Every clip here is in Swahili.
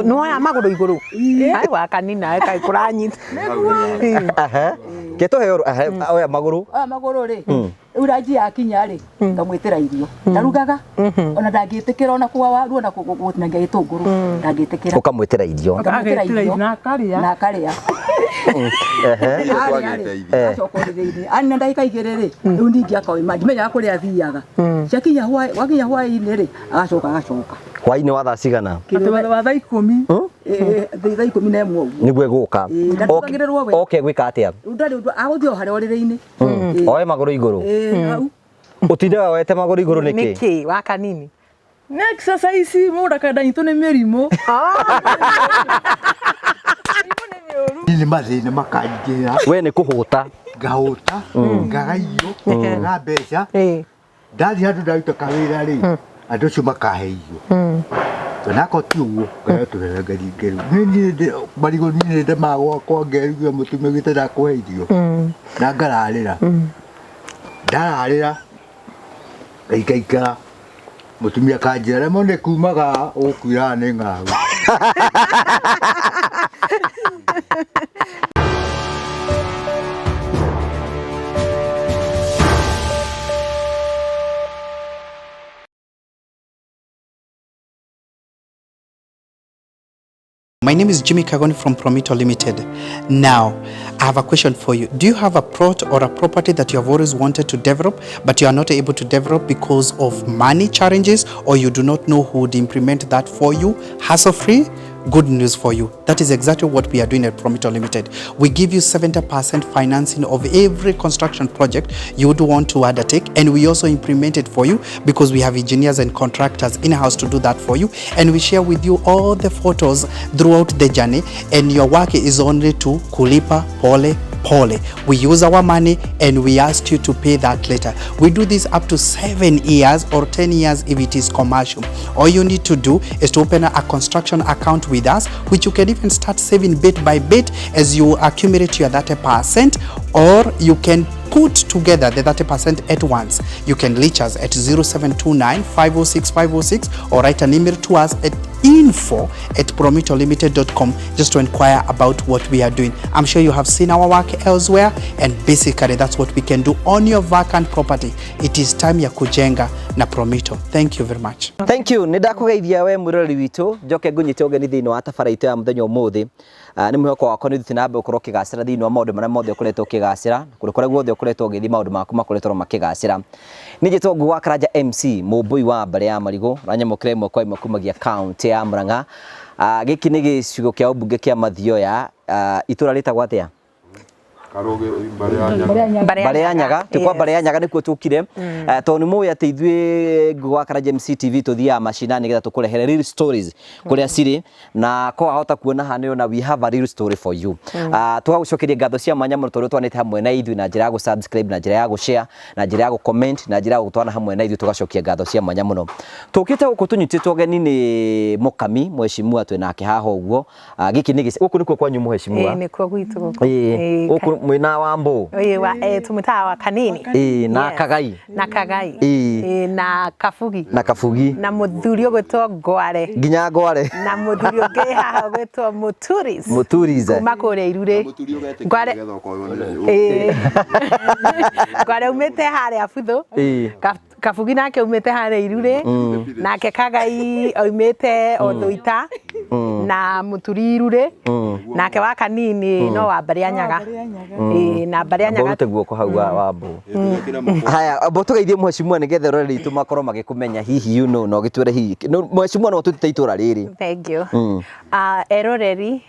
no ya maguru iguru ai wa kanina kai kuranyita keto hero oya maguru ri uraji akinya ri ngamwitira irio ndarugaga ona ndagitikira ona kwa waru ona kugutinga gitunguru ndagitikira ukamwitira irio na karia ana ndaika igiriri riu ningi akauma ndimenya kuria thiaga ciakinya wakinya hwaini ri agacoka hwaini wa thaa cigana wa thaa 10 thaa 11 niguo eguka oke gwika atia ndari aguthio hare orire-ini oe maguru iguru utinde wete maguru iguru niki wa kanini na exercise muda kada into ne merimo ni mathina makanjira we ni kuhuta ngahuta ngagaio na mbeca ndathi handu ndaruta kawira ri andu cio makaheio tonako tiuguo ngayo turengeria ngeru ni marigo ni nde magwa kwa ngeru mutumia gitera kuheithio na ngararira ndararira gaikaikara mutumia kanjira mone kumaga ukuira ni ng'aru My name is Jimmy Kagoni from Promito Limited. Now, I have a question for you. Do you have a plot or a property that you have always wanted to develop, but you are not able to develop because of money challenges, or you do not know who would implement that for you, hassle-free? Good news for you. That is exactly what we are doing at Promito Limited. We give you 70% financing of every construction project you would want to undertake, and we also implement it for you because we have engineers and contractors in-house to do that for you, and we share with you all the photos throughout the journey, and your work is only to kulipa pole pole. We use our money and we ask you to pay that later. We do this up to 7 years or 10 years if it is commercial. All you need to do is to open a construction account with us, which you can even start saving bit by bit as you accumulate your 30%, or you can put together the 30% at once. You can reach us at 0729 506 506 or write an email to us at info@promitolimited.com just to inquire about what we are doing. I'm sure you have seen our work elsewhere, and basically that's what we can do on your vacant property. It is time ya kujenga na Promito. Thank you very much. Thank you. Nidakugeithia we murori witu njoke ngunyite ugeni thiini wa tabaraitu ya muthenya umuthi. Ni mwihoko wakwa ni thutinambe ukorwo kigacira thiini wa maundu maria mothe ukoretwo kigacira kuri guothe ukoretwo ngithi maundu maku makoretwo makigacira. Nijitwo Ngua Karanja MC mumbui wa mbere ya marigo ranyamukire imwe kwa imwe kumagia county ya Murang'a. Giki ni gicigo kia ubunge kia Mathioya. Itura ritagwo atia? Mbare ya Nyaga tikwa Mbare ya Nyaga nikuo tukire to ni muya ati ithue Ngua Karanja MC TV tuthia mashinani getha tukurehere real stories kuria ciri na ko ahota kuona hane na we have a real story for you. Tugagucokeria ngatho cia mwanya muno tondu twanite hamwe na ithui na njira ya subscribe na njira ya share na njira ya comment na njira ya gutwana hamwe na ithui tugacokia ngatho cia mwanya muno. Tukite guku tunyititwo geni ni Mukami mweshimua twe nake haho uguo. Giki ni guku nikuo kwanyu mweshimua ni kwa gwitu guku mwina Wambu wa tumutawa kanini na Kagai na Kafugi na muthuri ogwetwo Ngware nginya Ngware na muthuri onge haha ogwetwo Muturiz kuma kuria Irure Ngware umete haria Abuthu Kafugi nake umete haria Irure nake Kagai umete Othuita na Muturi Irure nake wa kanini no wa Mbare ya Nyaga na Mbare ya Nyaga bote guoko hau Wambu. Haya botugeithie mweshimua nigethe rore ritu makorwo magikumenya hihi you know no gitwere hihi mweshimua no tutite itura riri. Thank you. Eroreri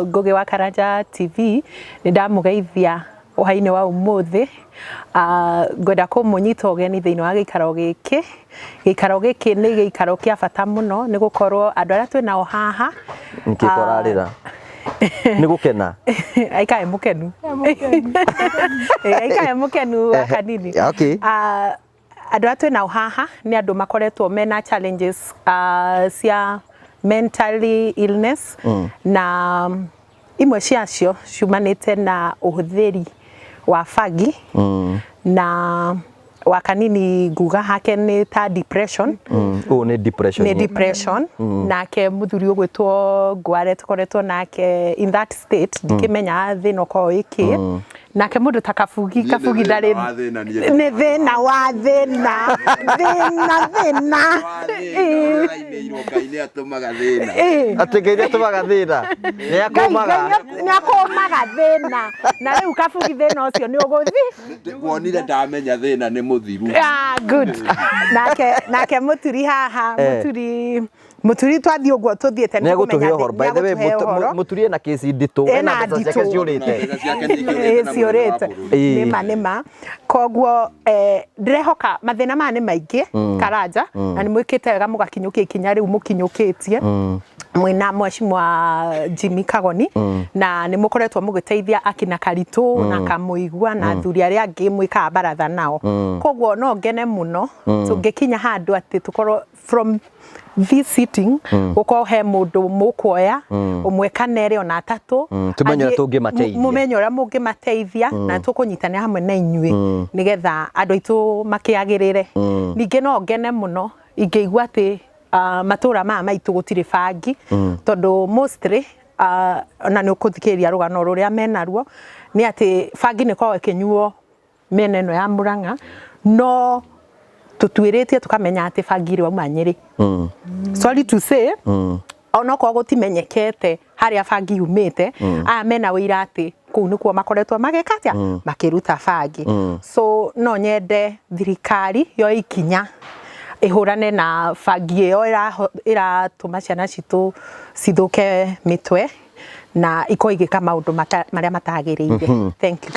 Ngugi wa Karanja TV ni ndamugeithia uhaine wa umuthi ngwenda kumunyita ugeni thiini wa gikaro giki ni gikaro kia bata muno ni gukorwo andu aria twinao haha nkikorarira ni gukena aikae mukenu aikae mukenu kanini. Okay. Andu aria twinao haha ni andu makoretwo mena challenges cia mentally illness na imwe ciacio ciumanite na uhuthiri wa fagi na wa kanini nguga hake nĩ ta depression. Nĩ depression. Nĩ depression. Nake mũthuri ũgwĩtwo Ngware tũkoretwo nake in that state ndikĩmenya thĩna ũkoragwo ĩkĩ. Nake mũndũ ta Kabugi ndarĩ nĩ thĩna wa thĩna Ngai nĩ atũmaga thĩna. Atĩ Ngai nĩ atũmaga thĩna. Nĩ akũmaga thĩna. Na rĩu Kabugi thĩna ũcio nĩ ũgũthi. Wonire ndamenya thĩna nĩ mũthiru. Good. Nake mũturi haha mũturi twathiĩ ũguo tũthiĩte nĩ gũtũhe ũhoro. By the way, mũturi ena kesi nditũ. Ena mbeca ciake ciũrĩte. Ciũrĩte. Nĩma. Koguo ndĩrehoka mathĩna maya nĩ maingĩ Karanja na nĩ mwĩkĩte wega mũgakinyũkia ikinya rĩu mũkinyũkĩtie mwĩna Mheshimiwa Jimmy Kagoni na nĩ mũkoretwo mũgĩteithia akina Karitũ na Kamũigua na athuri arĩa angĩ mwĩkaga baratha nao. Koguo no ngene mũno tũngĩkinya handũ atĩ tũkorwo from this sitting uko he mundu mukuoya umwe kanere ona atatu tumenye tungĩmateithia mumenye ũrĩa mũngĩmateithia na tũkũnyitana hamwe na inyuĩ nigetha andũ aitũ makĩagĩrĩre. Ningĩ no ngene mũno ingĩigua atĩ matũra maya maitũ gũtirĩ bangi tondũ mostly ona nĩ ũkũthikĩrĩria rũgano rũrĩa menaruo nĩ atĩ bangi nĩ koragwo ĩkĩnyuo mĩena ĩno ya Mũrang'a no tutuĩrĩtie tukamenya atĩ bangi ĩrĩ wauma Nyĩrĩ. Sorry to say ona kwa gũtimenyekete harĩa bangi yumĩte aya mena wĩira atĩ kũu nĩkuo makoretwo magĩka atĩa makĩruta bangi. So no nyende thirikari yo ikinya ihũrane na bangi ĩyo ĩratũma ciana citũ cithũke mĩtwe na ikoigĩka maũndũ marĩa matagĩrĩire.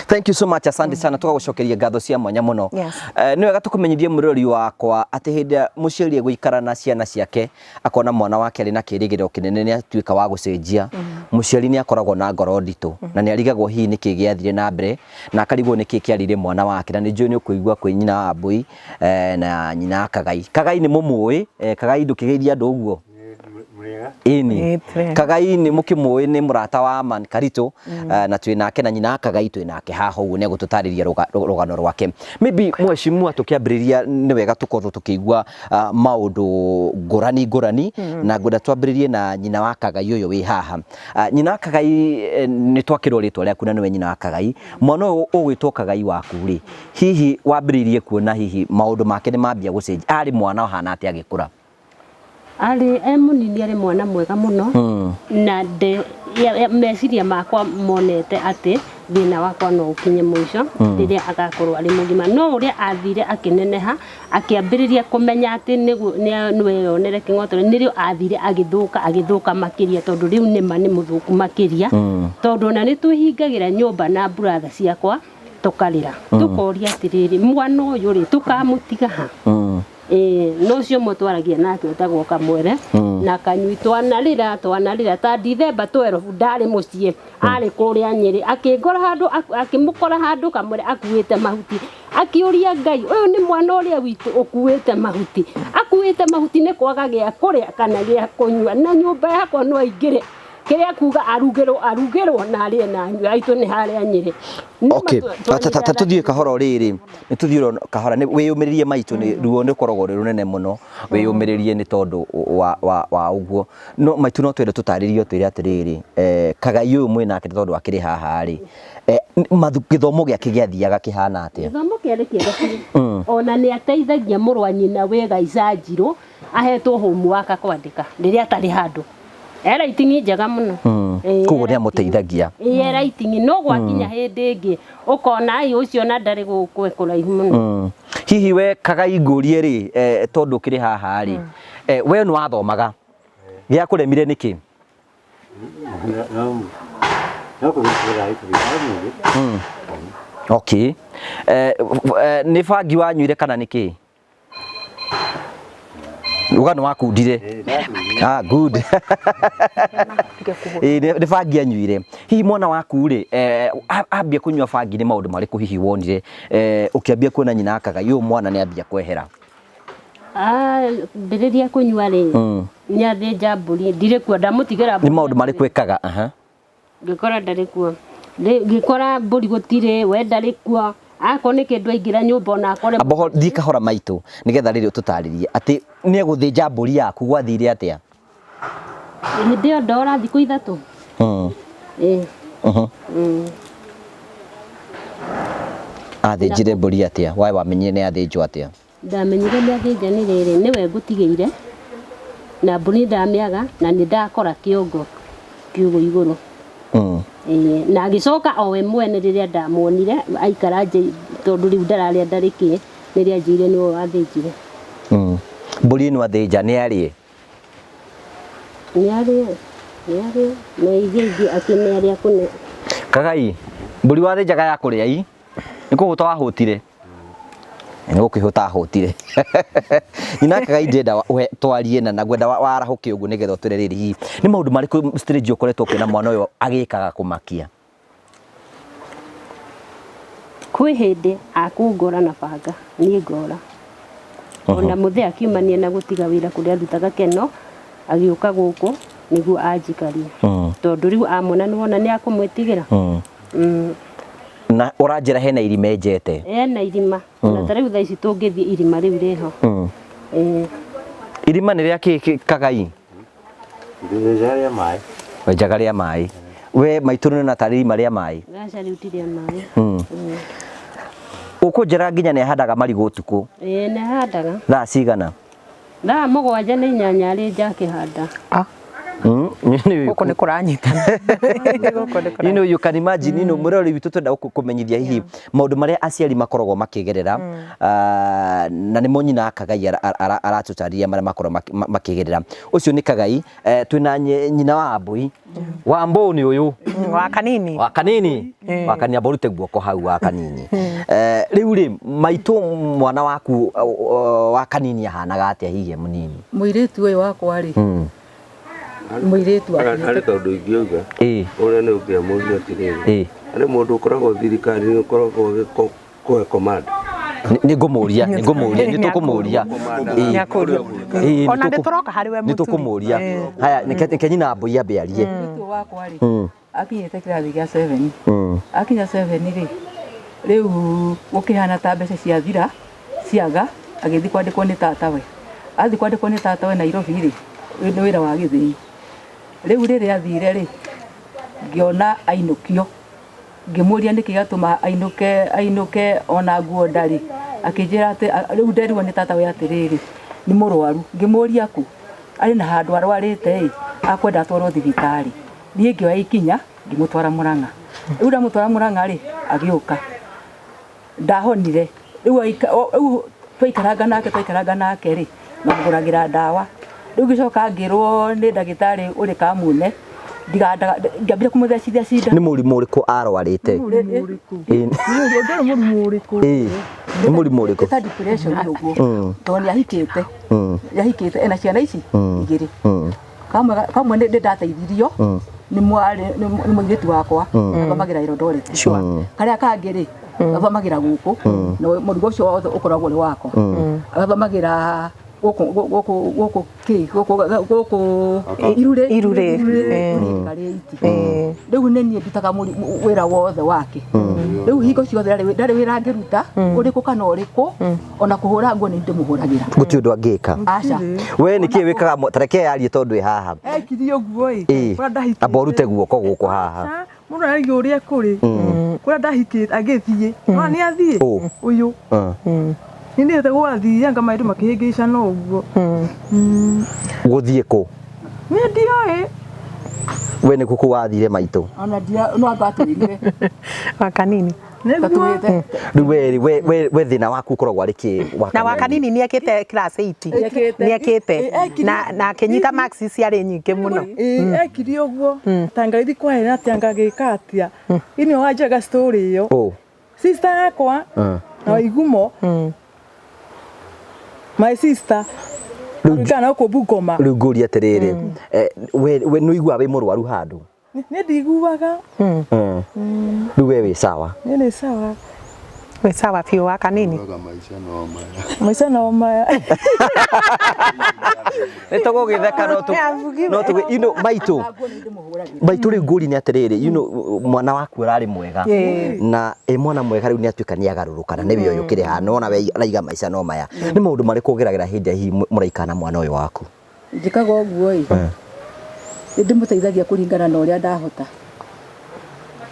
Thank you so much. Asante sana tũgagũcokeria ngatho cia mwanya mũno. Nĩ wega tũkũmenyithie mũrori wakwa atĩ hĩndĩ mũciari gũikara na ciana ciake akona mwana wake arĩ na kĩrĩgĩrĩro kĩnene nĩ atuĩka wa gũcenjia mũciari nĩ akoragwo na ngoro nditũ na nĩ arigagwo hihi nĩkĩ gĩathire na mbere na akarigwo nĩkĩ kĩarire mwana wake na nĩ njũĩ nĩ ũkũigua kwĩ nyina wa Mbui na nyina wa Kagai. Kagai nĩ mũmũĩ Kagai ndũkĩgeithia andũ ũguo. Ini Kagai nĩ mũkĩmũĩ nĩ mũrata wa Man Karitũ na twĩ nake na nyina Kagai twĩ nake haha ũguo nĩ gũtũtarĩria rũgano rwake. Maybe mheshimiwa tũkĩambĩrĩria nĩ wega tũkorwo tũkĩigua maũndũ ngũrani na ngwenda twambĩrĩrie na nyina wa Kagai ũyũ wĩ haha. Nyina wa Kagai nĩ twakĩrwo rĩtwa rĩaku na nĩwe nyina wa Kagai. Mwana ũyũ ũgwĩtwo Kagai waku rĩ hihi wambĩrĩirie kuona hihi maũndũ make nĩ mambia gũcenjia arĩ mwana ũhana atĩ agĩkũra? Ali munini ari mwana mwega muno na meciria makwa monete ati thina wakwa no ukinye muico riria agakorwo ari mugima no uria athire akineneha akiambiriria kumenya ati niwe yonere king'otore nirio athire agithuka makiria tondu riu nima ni muthuku makiria tondu na ni tuhingagira nyumba na brother ciakwa tukarira tukoria atiriri mwana uyu ri tukamutiga ha no cio mutwaragia nake utagwo Kamwere na Kanyui twanarira ta Dithemba 12 ndari mucie ari kuria Nyeri akimukora handu Kamwere akuite mahuti akiuria Ngai uyu ni mwana uria witu ukuite mahuti ni kwaga gia kuria kana gia kunyua na nyumba yakwa no ingire kiria kuga arugirwo na ari na nyua aitu ni haria Nyeri. Okay, tuthiĩ kahora rĩrĩ nĩ tuthiĩ kahora nĩ wĩyũmĩrĩrie maitũ nĩ ruo nĩ koragwo rĩ runene mũno wĩyũmĩrĩrie nĩ tondu wa ũguo no maitũ no twende tũtarĩrio twĩre atĩrĩrĩ Kagai ũyũ mwĩ nake tondu akĩrĩ haha rĩ gĩthomo gĩake gĩathiaga kĩhana atĩa? Gĩthomo kĩarĩ kĩega ona nĩ ateithagia mũrũ wa nyina wega Icanjirũ ahetwo homework kwandĩka rĩrĩa atarĩ handũ writing njega muno koguo nĩ amũteithagia writing no gwakinya hĩndĩ ĩngĩ ũkona ai ũcio na ndarĩ gũkũ kũraihu mũno. Hihi we Kagai ngũrie rĩ tondu kĩrĩ haha rĩ we nĩ wathomaga gĩa kũremire nĩkĩ? Okay, nĩ bangi wanyuire kana nĩkĩ? Rugano wakundire good nĩ bangi anyuire. Hihi mwana waku rĩ ambia kunyua bangi nĩ maũndũ marĩkũ hihi wonire ũkĩambia kuona nyina Kagai ũyũ mwana nĩ ambia kwehera? Mbĩrĩria kunyua rĩ nĩathĩnja mbũri ndirĩ kuo ndamũtigĩra nĩ maũndũ marĩkũ ekaga? Ngĩkora ndarĩ kuo ngĩkora mbũri gũtirĩ we ndarĩ kuo akone kindu aingira nyumba ona akore Abo thi kahora maitu nigetha riri ututaririe ati ni eguthinja mburi yaku gwathire atia ndio ndora thiku ithatu athinjire mburi atia wae wamenyire ni athinjwo atia ndamenyire ni athinja ni riri niwe ngutigeire na mburi ndamiaga na ni ndakora kiongo kiugo iguru na agicoka o we mwene riria ndamuonire aikara nje tondu riu ndararia ndariki riria njire ni wathinjire mburi no athinja ni ari na igigi akineria kune Kagai mburi wathinjaga ya kuria i ni kuhuta wahutire ni gukihuta ahutire ina Kagai ndenda twarie na gwenda warahuke ugu nigetha utire riri hi ni maundu mariku stage ukoretwo kwina mwana uyu agikaga kumakia kwi hindi akungora na banga ni ngora ona muthe akiumania na gutiga wira kuria arutaga keno agiuka guku niguo anjikarie tondu riu amona niwona ni akumwitigira na uranjira hena irima enjete ena irima na tariu thaa ici tungithie irima riu riho irima ni ria Kagai Ndirejaria mai. wenjaga ria mai we maituru na tari irima ria mai gaca riu ti ria mai ukunjira nginya ni handaga marigu utuku ni handaga thaa cigana thaa mugwanja ni inyanya ri njakihanda Guku ni kuranyitana. You know, you can imagine, you know, murori witu twenda kumenyithia hihi maundu maria aciari makoragwo makigerera na ni monyina Kagai aratutaria maria makoragwo makigerera. Ucio ni Kagai, twina nyina wa Mbui. Wa Mbu ni uyu wa kanini wa kanini aborute guoko hau wa kanini. Riu ri maitu mwana waku wa kanini ahanaga atia hihi munini muiritu uyu wakwa ri muiritu ari tondu ingiuga uria ni ungiamuria atiriri ari mundu ukoragwo thirikari ni ukoragwo kuhe command ni ngumuria ni tukumuria ona ndituroka hari we mutu ni tukumuria haya nike nyina Mbui ambiarie muiritu wakwa ri akinyite kirathi gia 7 akinya 7 ri riu gukihana ta mbeca cia thira ciaga agithi kwandikwo ni tata we athi kwandikwo ni tata we Nairobi ri ni wira wa githii riu riri athire ri ngiona ainukio ngimuria niki gatuma ainuke ona nguo ndari akinjira ati riu nderirwo ni tata we atiriri ni murwaru ngimuria ku ari na handu arwarite akwenda atwarwo thibitari nie ngioya ikinya ngimutwara Murang'a riu ndamutwara Murang'a ri agiuka ndahonire riu twaikaranga nake ri namuguragira ndawa riu gicoka ngirwo ni ndagitari uri Kamune ngambira kumuthecithia cinda ni murimu uriku arwarite ni murimu uriku ta depression uguo toni yahikite ena ciana ici igiri kamwe ndi ndateithirio ni muiritu wakwa athomagira Eldoret karia kangiri athomagira guku na murugo ucio wothe ukoragwo ri wako athomagira guku irure riu nenie ndutaga wira wothe wake riu hingo ciothe ndari wira ngiruta uriku kana uriku ona kuhura nguo ni ndimuhuragira guti undu angika aca we niki wikaga tareke yarie tondu haha ekirio guo kura ndahikite aborute guoko guku haha mundu araigua uria kuri kura ndahikite agithie no ni athie uyu ni ndete gwathia anga mairu makihingicana uguo guthie ku ni ndioi we ni kuku wathire maitu ona ndia no abatwirire wa kanini tatuite riu we thina waku ukoragwo ari ki na wa kanini ni ekite class 8 ni ekite na kenyita marks ciari nyingi muno ekiri uguo tangaithi kwa hena tiangagika atia ini wajaga story iyo sister yakwa na igumo my sister Rugana ko Bungoma riu nguri atiriri we no igua we murwaru handu ni ndiguaga riu we sawa ni sawa Wĩ sawa biũ wa kanini. Maica no maya. Nĩ tũgũgĩtheka no tũ maitũ rĩu ngũri nĩ atĩrĩrĩ mwana waku ararĩ mwega na mwana mwega rĩu nĩ atuĩka nĩ agarũrũka na nĩwe ũyũ kĩrĩ haha nona we araiga maica no maya nĩ maũndũ marĩkũ ũgeragĩra hĩndĩ hihi mũraikana mwana ũyũ waku? Njĩkaga ũguo ndĩmũteithagia kũringana na ũrĩa ndahota.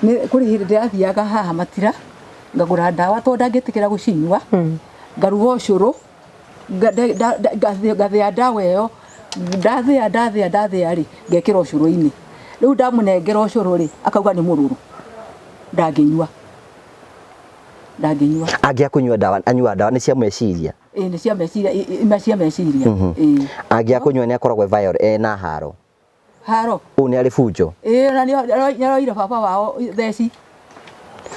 Kũrĩ hĩndĩ ndĩrathiaga haha Matira ngagũra ndawa tondũ ndangĩtĩkĩra gũcinyua ngaruga ũcũrũ ngathĩa ndawa ĩyo ndathĩa rĩ ngekĩra ũcũrũ-inĩ. Rĩu ndamũnengera ũcũrũ rĩ akauga nĩ mũrũrũ ndangĩnyua. Angĩa kũnyua ndawa anyua ndawa nĩ cia meciria? Nĩ cia meciria. Angĩa kũnyua nĩ akoragwo na haro? Ũũ nĩ arĩ bunjo? Na nĩaroire baba wao theci.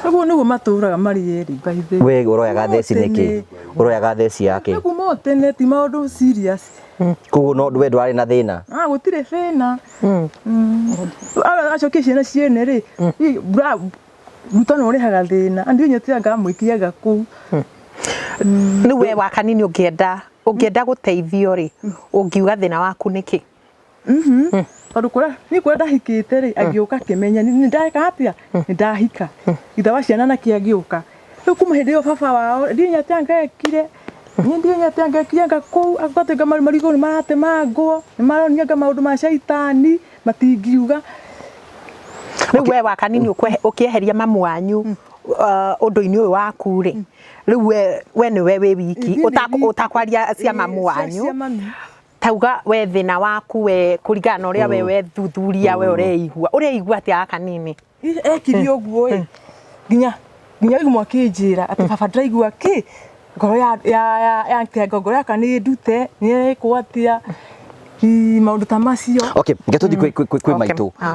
Ũguo nĩguo matũraga marĩ erĩ. We ũroyaga theci nĩkĩ? Ũroyaga theci yake? Nĩguo motene ti maũndũ serious. Koguo no we ndwarĩ na thĩna? Gũtirĩ thĩna. Acokia ciana ciene rĩ rutano ũrehaga thĩna andũ nyetianga mwĩkiaga kũu. Rĩu we wa kanini ũngĩenda gũteithio rĩ ũngiuga thĩna waku nĩkĩ? Tondũ kũrĩa ndahikĩte rĩ agĩũka akĩmenya nĩ ndahika atĩa nĩ ndahika ithe wa ciana nake agĩũka rĩu kuma hĩndĩ ĩyo baba wao ndinya ngekire anga kũu agatwenga marigũ nĩ maratemangwo nĩ maronianga maũndũ ma caitani matingiuga. Rĩu we wa kanini ũkĩeheria mamu wanyu ũndũ-inĩ ũyũ waku rĩ rĩu we nĩwe wĩ wiki ũtakwaria cia mamu wanyu tauga we thĩna waku we kũringana na ũrĩa we wethuthuria we ũreigua atĩa kanini? Ekire ũguo nginya igũmwa kĩnjĩra atĩ baba ndĩraigua kĩ ngoro ya ngoro yaka nĩ ndute nĩ ĩkwatia maũndũ ta macio. Okay, ngetũthi kwĩ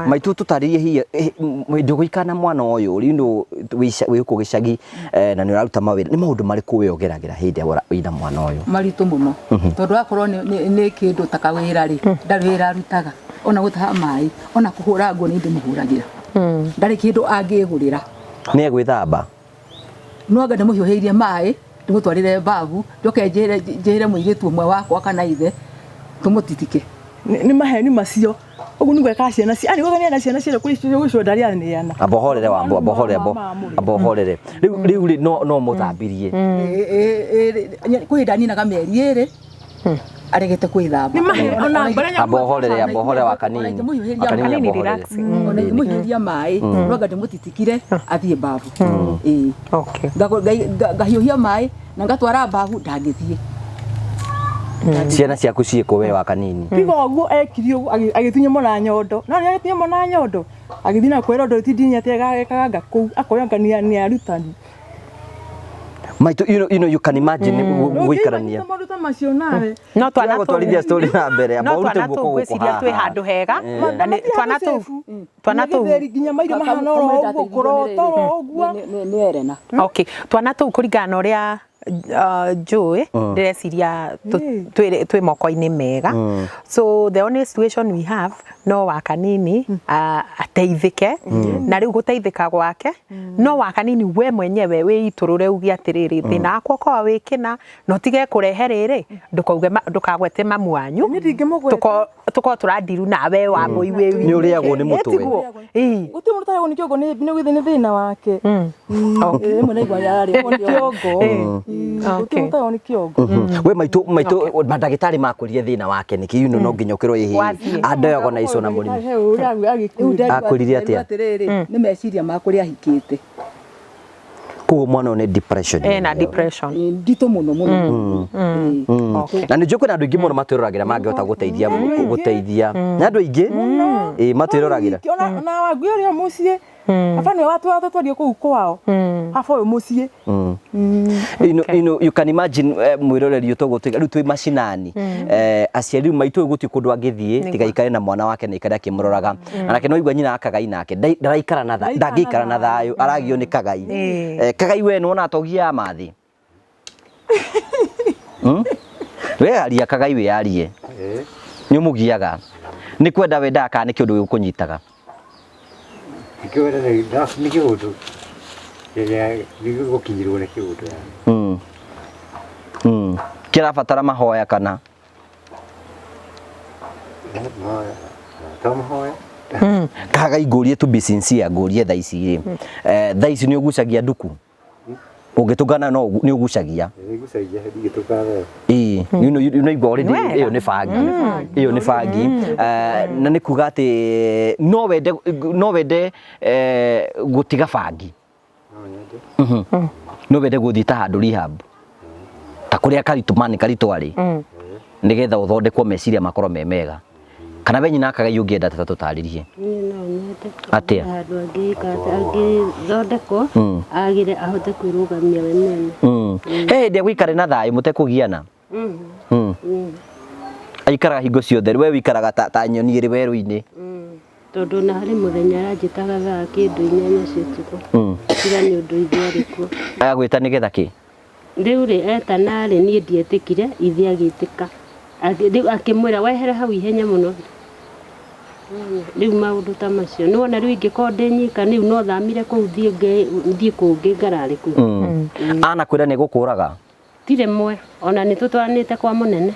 maitũ tũtarĩrie hihi hĩndĩ ũgĩikana mwana ũyũ wĩ gũkũ gĩcagi na nĩ ũraruta mawĩra nĩ maũndũ marĩkũ we ũgeragĩra hĩndĩ wĩna mwana ũyũ? Maritũ mũno tondũ akorwo nĩ kĩndũ ta kawĩra rĩ ndarĩ wĩra arutaga ona gũtaha maĩ ona kũhũra nguo nĩ ndĩmũhũragĩra ndarĩ kĩndũ angĩgũrĩra. Nĩ egwĩthamba? No anga ndĩmũhiũhĩirie maĩ ndĩmũtwarĩre babu njoke njĩre mũirĩtu ũmwe wakwa kana ithe tumutitike ni maheni macio ugu nigwe ka ciana ci ani gũthania na ciana cia kũicio ndari aneana abohorere abohorere riu no muthambirie kwĩndaninaga mĩeri ĩrĩ aregete kwĩthamba ni maheni ona mbaranya abohore wa kanini relax ona mũhiũria maĩ no anga ndĩmũtitikire athiĩ babu okay ngahiũhia maĩ na ngatwara babu ndangĩthiĩ. Ciana ciaku ciĩkũ we wa kanini? Tiga ũguo ekire ũguo agĩtunya mona nyondo no nĩ agĩtunya mona nyondo agĩthiĩ na kwĩra ũndũ tindinya tegagekaga kũu akoyangania nĩ arutani. Maitu you can imagine gũikarania maũndũ ta macio nawe no twana tũtwarithia story na mbere amba urute guoko gwĩciria twĩ handũ hega twana tũu nginya maitho mahana ũguo kũrota ũguo nĩ Elena. Okay twana tũu kũringana na ũrĩa njũĩ ndĩreciria twĩ moko-inĩ mega so the only situation we have no wa kanini ateithĩke na rĩu gũteithĩka gwake no wa kanini we mwenyewe wĩitũrũre uge atĩrĩrĩ thĩna wakwa ũkorwo wĩkĩna no tige kũrehe rĩrĩ ndũkagwete mamu wanyu tũkorwo tũrandiru nawe wa mũi wĩ nĩ ũrĩagwo nĩ mũtwe gũtirĩ mũndũ ũtaragwo nĩ kĩongo nĩ thĩna wake Ĩmwe naigua yarĩ kĩongo we maitu mandagĩtarĩ makũrire thĩna wake nĩkĩ no nginya ũkĩrwo hihi andoyago na ico na mũrimũ akũrire atĩa? Nĩ meciria makũrĩa ahikĩte koguo mwana nĩ depression na depression nditũ mũno mũno. Na nĩ njũkũ na andũ aingĩ mũno matwĩroragĩra mangĩhota gũteithia na andũ aingĩ matwĩroragĩra na wagui ũrĩa mũciĩ aba nĩ watwario kũu kwao aba ũyũ mũciĩ you can imagine mwĩroreri ũtogũtwĩka rĩu twĩ macinani aciari maitũ gũtirĩ kũndũ angĩthiĩ tiga ikare na mwana wake na ikare akĩmũroraga nake no igua nyina akagai nake ndaraikara na ndangĩikara na thayũ aragio nĩ kagai kagai we nĩwona atogia mathi we aria kagai we arie nĩ mũgiaga nĩ kwenda wenda kana nĩ kĩũndũ gĩkũnyitaga Ikiwa nĩ kĩũndũ Nĩgũkinyĩrwo nĩ kĩũndũ yani. Kĩrabatara mahoya kana? Tamahoya. Kaga igũrie tu sincere ngũrie thaa ici rĩ. Thaa ici nĩ ũgucagia nduku? Ũngĩtũngana no nĩ ũgucagia? Nĩgucagia ndigĩtũkana. Nĩigua already ĩyo nĩ bangi. Ĩyo nĩ bangi. Na nĩ kuga atĩ no wende gũtiga bangi. No wende gũthiĩ ta handũ rehab. Ta kũrĩa karitũ arĩ. Nĩgetha ũthondekwo meciria makorwo me mega. Kana we nyina Kagai ũngĩenda ta tũtarĩrie? Atĩa? Handũ angĩthondekwo agire ahote kwĩrũgamia we mwene. He hĩndĩ gũikare na thayũ mũtekũgiana? Aikaraga hingo ciothe, we wĩikaraga ta nyoni ĩrĩ werũ-inĩ? Tondũ na harĩ mũthenya aranjĩtaga thaa kĩndũ 8 cia ũtukũ. Tiga nĩ ũndũ ithe arĩkuo. Agagwĩta nĩgetha kĩ? Rĩu rĩ etana rĩ niĩ ndietĩkire ithe agĩtĩka. Akĩmwĩra wehere hau ihenya mũno. Rĩu maũndũ ta macio nĩwona rĩu ingĩkorwo ndĩ nyika rĩu no thamire kũu thiĩ kũngĩ ngararĩ kũu. Anakwĩra nĩ gũkũraga? Ti rĩmwe ona nĩ tũtwaranĩte kwa mũnene.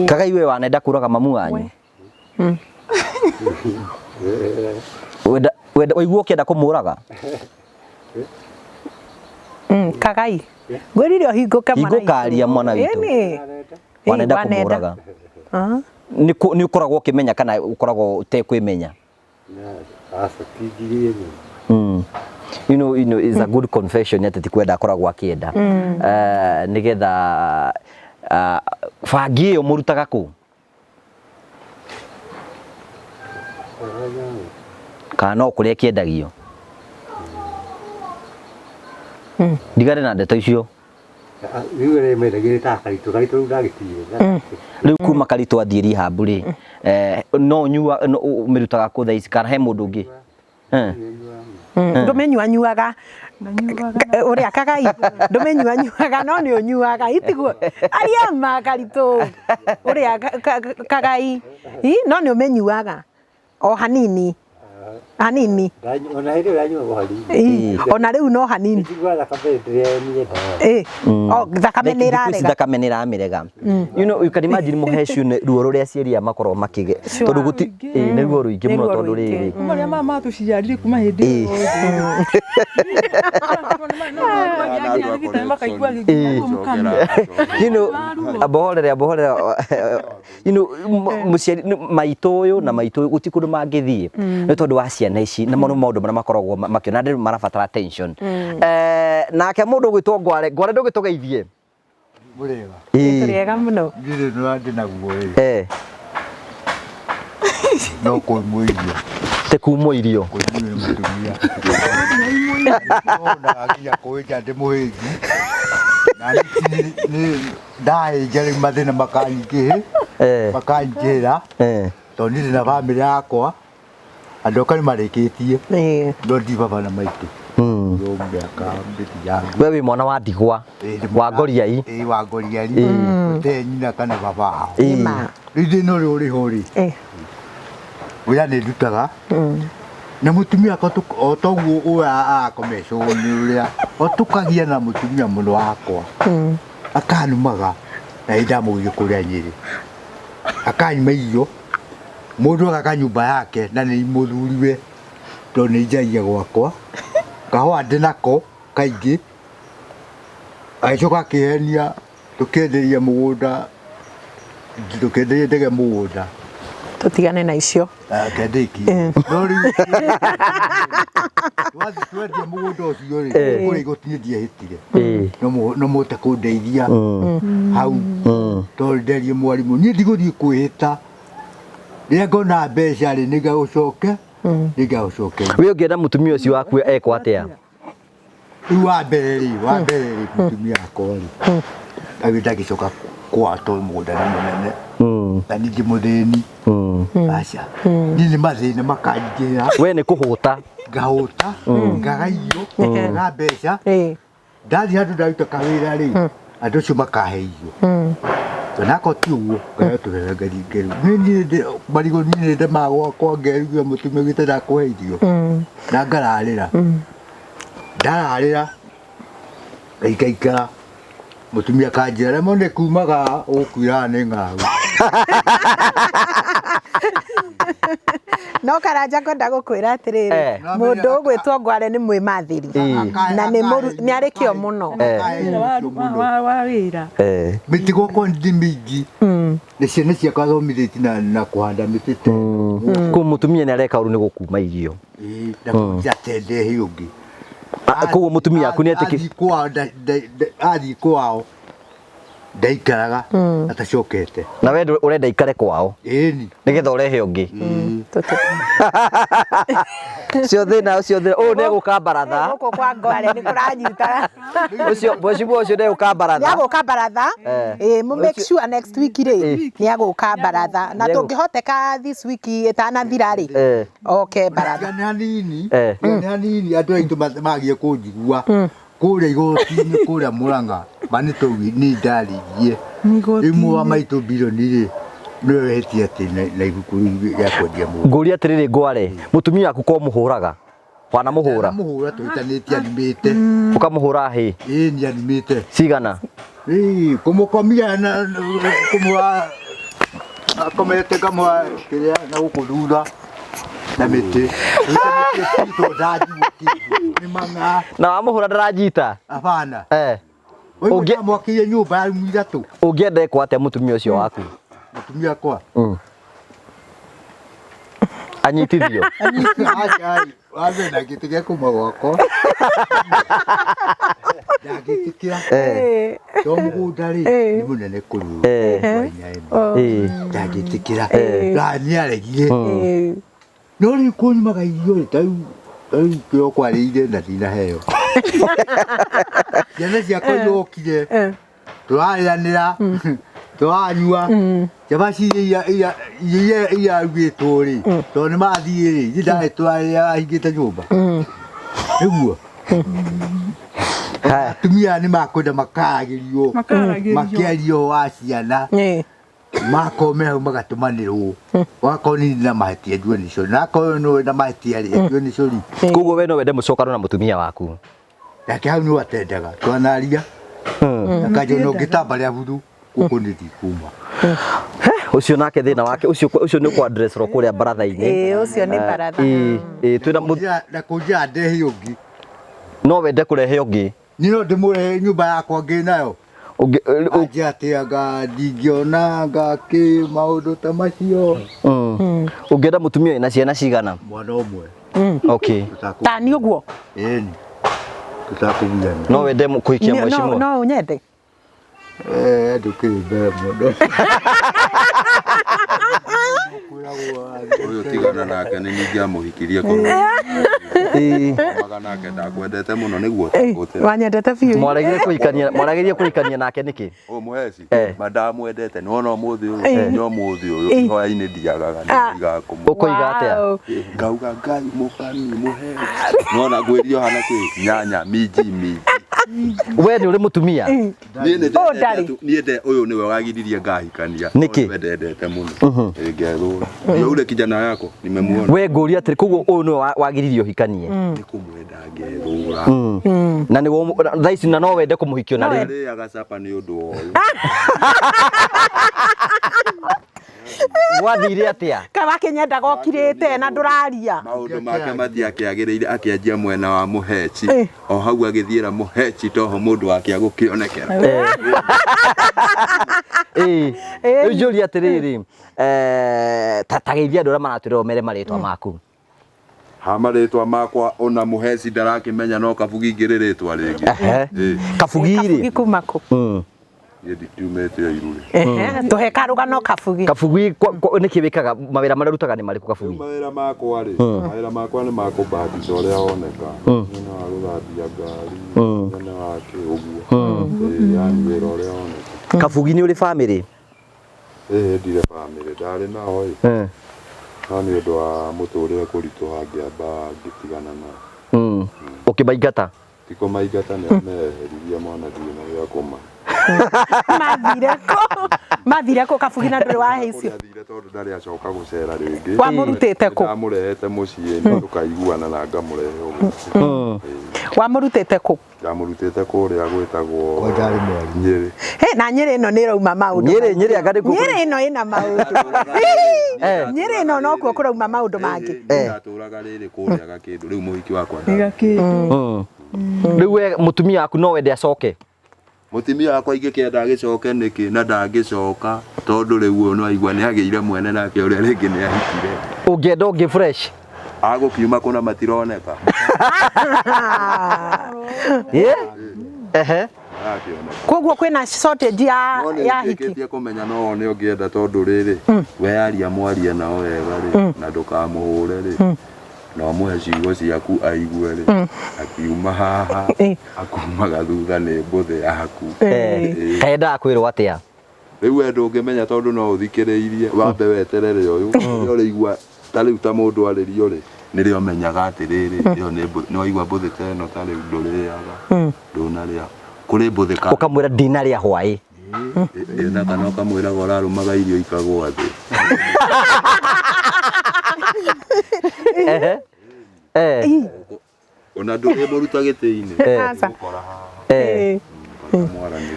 Kagai we wanenda kũraga mamu wanyu? Waigua ũkĩenda kũmũraga? Kagai ngwĩrire ũhingũke mwana witũ. Hingũkaria mwana witũ. Wanenda kũmũraga? Nĩ ũkoragwo ũkĩmenya kana ũkoragwo ũtekwĩmenya? You know, it's a good confession yet tikwenda akoragwo akĩenda. Nĩgetha bangi ĩyo mũrutaga kũ? Kana no kũrĩa kĩendagio? Ndigare na ndeto icio. Rĩu kuma Karitũ athiĩ rehab rĩ, no nyua ũmĩrutaga kũ thaa ici kana he mũndũ ũngĩ? Ndũmenyuanyuaga ũrĩa Kagai ndũmenyuanyuaga no nĩ ũnyuaga itiguo aria ma Karitũ ũrĩa Kagai no nĩ ũmenyuaga o hanini hanini ona rĩu no hanini thakame nĩ ĩrarega thakame nĩ ĩramĩrega. You know, you can imagine mũheci ruo rũrĩa aciari makorwo makĩge tondũ gũti nĩ ruo rũingĩ mũno tondũ rĩrĩ marĩa mama tũciarire kuma hĩndĩ you know abohorera you know mũciari maitũ ũyũ na maitũ gũti kũndũ mangĩthiĩ nĩ tondũ wa ciana ici na maũndũ marĩa makoragwo makĩona andũ marabatara attention. Nake mũndũ gwĩtwo Ngware ndũgĩtũgeithie? Mũrega. Tũrĩega mũno. Ndĩrĩ ndĩ naguo rĩ. No kũmũirio. Te kumũirio. Kũmũirio mũtumia. No ndaginya kũĩja ndĩ mũhĩngi. Na nĩ ndaĩnja rĩu mathĩna makanyingĩhĩ. Makanyingĩra. Tondũ ndirĩ na bamĩrĩ yakwa. Andũ akwa nĩ marĩkĩtie. No ndi baba na maitũ. We wĩ mwana wa ndigwa wa Ngoriai? Wa Ngoriai. Gũtarĩ nyina kana baba wao. Rĩu thĩna ũrĩa ũrĩ ho rĩ, wĩra nĩ ndutaga na mũtumia o toguo ũyũ akomecwo nĩ ũrĩa o tũkagia na mũtumia mũno wakwa akanumaga na ndamũgire kũrĩa Nyĩrĩ akanyuma irio mũndũ agaka nyũmba yake na nĩ mũthuriwe tondũ nĩ njagia gwakwa kahũa ndĩ nako kaingĩ agĩcoka akĩhenia tũkenderia mũgũnda tũkenderia ndege mũgũnda tũtigane na icio kendeki no rĩu twendia mũgũnda ũcio rĩ kũrĩ gũtirĩ ndiehĩtire no mũte kũndeithia hau tondũ nderie mwarimũ niĩ ndigũthiĩ kwĩhĩta rĩrĩa ngona mbeca rĩ nĩngagũcoke we ũngĩenda mũtumia ũcio waku ekwo atĩa? Rĩu wa mbere rĩ mũtumia wakwa rĩ agĩcoka kwatwo mũgũnda nĩ mũnene na ningĩ mũthĩni aca niĩ nĩ mathĩna makanyingĩra. We nĩ kũhũta? Ngahũta ngagaio ngaga mbeca ndathiĩ handũ ndaruta kawĩra rĩ andũ acio makahe irio tonako ti ũguo ngayo tũrerangari ngeru marigũ niĩ nĩ magwakwa ngerugia mũtumia ũgĩte ndakũhe irio na ngararĩra ndararĩra ngaikaikara mũtumia kanjĩra remo nĩ kumaga ũkwĩraga nĩ ng'aũ. No Karanja ngwenda gũkwĩra atĩrĩrĩ, mũndũ ũgwĩtwo Ngware nĩ mwĩmathĩri na nĩ arĩ kĩo mũno wa wĩra. Mĩtugo kwa ndi mĩingĩ nĩ ciana ciakwa thomithĩtie na kũhanda mĩtĩ ta ĩno. Kũ mũtumia nĩ areka ũru nĩ gũkuma irio. Na kũnja tende hĩ ũngĩ. Koguo mũtumia waku nĩ athiĩ kwao ndaikaraga atacokete. Na we ũrenda ikare kwao nĩgetha ũrehe ũngĩ. Cio thĩna ũyũ nĩ egũka baratha gũkũ kwa Ngware nĩ kũranyita. Mheshimiwa ũcio nĩ egũka baratha. Nĩ egũka baratha. Mu make sure next week rĩ nĩ egũka baratha na tũngĩhoteka this week ĩtanathira rĩ oke baratha. Nĩ hanini andũ aitũ magie kũnjigua kũrĩa igoti-inĩ kũrĩa Mũrang'a nĩ ndarigie imwe wa maitũ Billioni rĩ nĩwe wehĩtie atĩ na ibuku rĩa kwendia mũndũ. Ngũria atĩrĩrĩ Ngware, mũtumia waku ko mũhũraga wanamũhũra? Mũhũra tũitanĩtie animĩte. Ũkamũhũra hĩ? Nĩ animĩte. Cigana? Kũmũkomia na kũmũra akomete ngamũra kĩrĩa na gũkũ thutha na mĩtĩ. Na wamũhũra ndaranjita? Hapana. Ũngĩamwakĩire nyũmba ya rumu ithatũ. Ũngĩenda ekwo atĩa mũtumia ũcio waku? Mũtumia kwa anyitithio? Wambe na gĩtĩ gĩa kuma gwakwa ndangĩtĩkĩra to mũgũnda rĩ nĩ mũnene kũrĩ ndangĩtĩkĩra na nĩaregire no rĩu kũnyumaga irio rĩ ta rĩu kĩroko arĩire na ndinaheo. Ciana ciakwa irokire tũrarĩanĩra tũranyua cabaci iria irarugĩtwo rĩ tondũ nĩ mathiĩ rĩ ithuĩ ndarĩ twarĩa ahingĩte nyũmba nĩguo. Atumia nĩ makwenda makaragĩrio makĩario wa ciana makome hau magatũmanĩrwo wakorwo nĩ na mahĩtia njue nĩ cori na akorwo nĩ na mahĩtia rĩ njue nĩ cori. Koguo we no wende mũcokano na mũtumia waku? Nake hau nĩ watendaga twanaria akanjwo no ngĩtamba rĩa buthu gũkũ nĩ ndikuma. Ucio nake thĩna wake ucio nĩ kwa address ro kũrĩa baratha-inĩ. Ucio nĩ baratha. Twĩna na kũnjĩra ndehe ũngĩ. No wende kũrehe ũngĩ? Niĩ no ndĩmũrehe nyũmba yakwa ngĩ nayo. Anjĩra atĩ anga ndingĩona anga kĩ maũndũ ta macio. Ũngĩenda mũtumia wĩna ciana cigana? Mwana ũmwe. Okay. Tani ũguo? Ĩni. Tũtakũgiana. No wende kũhikia mheshimiwa? No ũnyende? Ndũkĩrĩ mbere mũndũ. Ũyũ tigana nake nĩ ningĩ amũhikirie korwo nake ndakwendete mũno nĩguo wanyendete biũ. Mwarageria kũhikania nake nĩkĩ? Mũheci ndamwendete nĩwona ũmũthĩ ũyũ ihoya-inĩ ndiagaga nĩndigakũmũ. Ũkũiga atĩa? Ngauga Ngai mũkani mũheci nĩwona ngwĩrio hana kĩ nyanya minji. We nĩ ũrĩ mũtumia? Niĩ ũyũ nĩwe wagiririe ngahikania. Nĩkĩ? Ndendete mũno. Ngethũra. Yule kijana yako nimemuona. We ngũria atĩ koguo ũyũ nĩwe wagiririe ũhikanie? Nĩ kũmwenda ngethũra. Na nĩ thaa ici na no wende kũmũhikio na rĩ? Ndĩaga capa nĩ ũndũ wa ũyũ. Gwathire atĩa? Kawa kĩnyenda gokirĩte na ndũraria. Maũndũ make matiakĩagĩrĩire akĩanjia mwena wa mũheci. O hau agĩthiĩra mũheci toho mũndũ wake agũkĩonekera. Rĩu njũria atĩrĩrĩ, ta geithia andũ arĩa maratwĩra ũmere marĩtwa maku. Ha marĩtwa makwa ona mũheci ndarakĩmenya no Kabugi ngĩrĩrĩtwa rĩngĩ. Kabugi rĩ? Kabugi kuma kũ? Niĩ ndiumĩte o Irure. Tũhe karũgano Kabugi. Kabugi nĩkĩ wĩkaga mawĩra marĩa ũrutaga nĩ marĩkũ Kabugi? Mawĩra makwa rĩ, mawĩra makwa nĩ makũmbahatisha ũrĩa woneka. Mwena wa gũthambia ngari, mwena wake ũguo. Yani wĩra ũrĩa woneka. Kabugi nĩ ũrĩ family? Ndirĩ family, ndarĩ nao ĩ. No nĩ ũndũ wa mũtũrĩre kũritũha ngĩamba ngĩtigana nao. Ũkĩmaingata? Ti kũmaingata nĩameheririe mwana ndirĩ na gĩa kũma. Mathire kũ Kabugi na ndũrĩ wahe icio? Athire tondũ ndarĩ acoka gũcera rĩngĩ. Wamũrutĩte kũ? Ndamũrehete mũciĩ tũkaiguana na ngamũrehe ũguo. Wamurutite ku? Ndamurutite kuria gwitagwo Kwa ndari mwari. Nyeri. Na Nyeri ino nä rauma maundu. Nyeri agari ku. Nyeri ino ina maundu. Nyeri ino no kuo kurauma maundu mangi. Ndaturaga riri kuria gakindu riu muhiki wakwa. Riu we mutumia waku no wende acoke? Mutumia wakwa ingĩkenda agĩcoke nĩkĩ na ndangĩcoka tondũ rĩu no aigua nĩ agĩire mwene nake ũrĩa rĩngĩ nĩ ahikire. Ũngĩenda ũngĩ fresh? Agũkiuma kuna matironeka. Koguo kwina shortage ya hiki. Nĩkĩtie kũmenya no one ũngĩenda tondũ rĩrĩ we aria mwaria nao wega rĩ na ndũkamũhũre rĩ. No muhe ciugo ciaku aigue rĩ akiuma haha akumaga thutha nĩ mbũthĩ yaku. Kaenda akwĩrwo atĩa? Rĩu we ndũngĩmenya tondũ no ũthikĩrĩirie wambe weterere ũyũ ũrĩigua ta rĩu ta mũndũ arĩrio rĩ nĩrĩo menyaga atĩrĩrĩ ĩyo nĩ waigua mbũthĩ ta ĩno ta rĩu ndũrĩaga ndũnarĩa kũrĩ mbũthĩ ka ũkamwĩra ndinarĩa hwaĩ na kana ũkamwĩraga ũrarũmaga irio ikagwa thĩ. Ona ndũrĩmũruta gĩtĩ-inĩ ũkora haha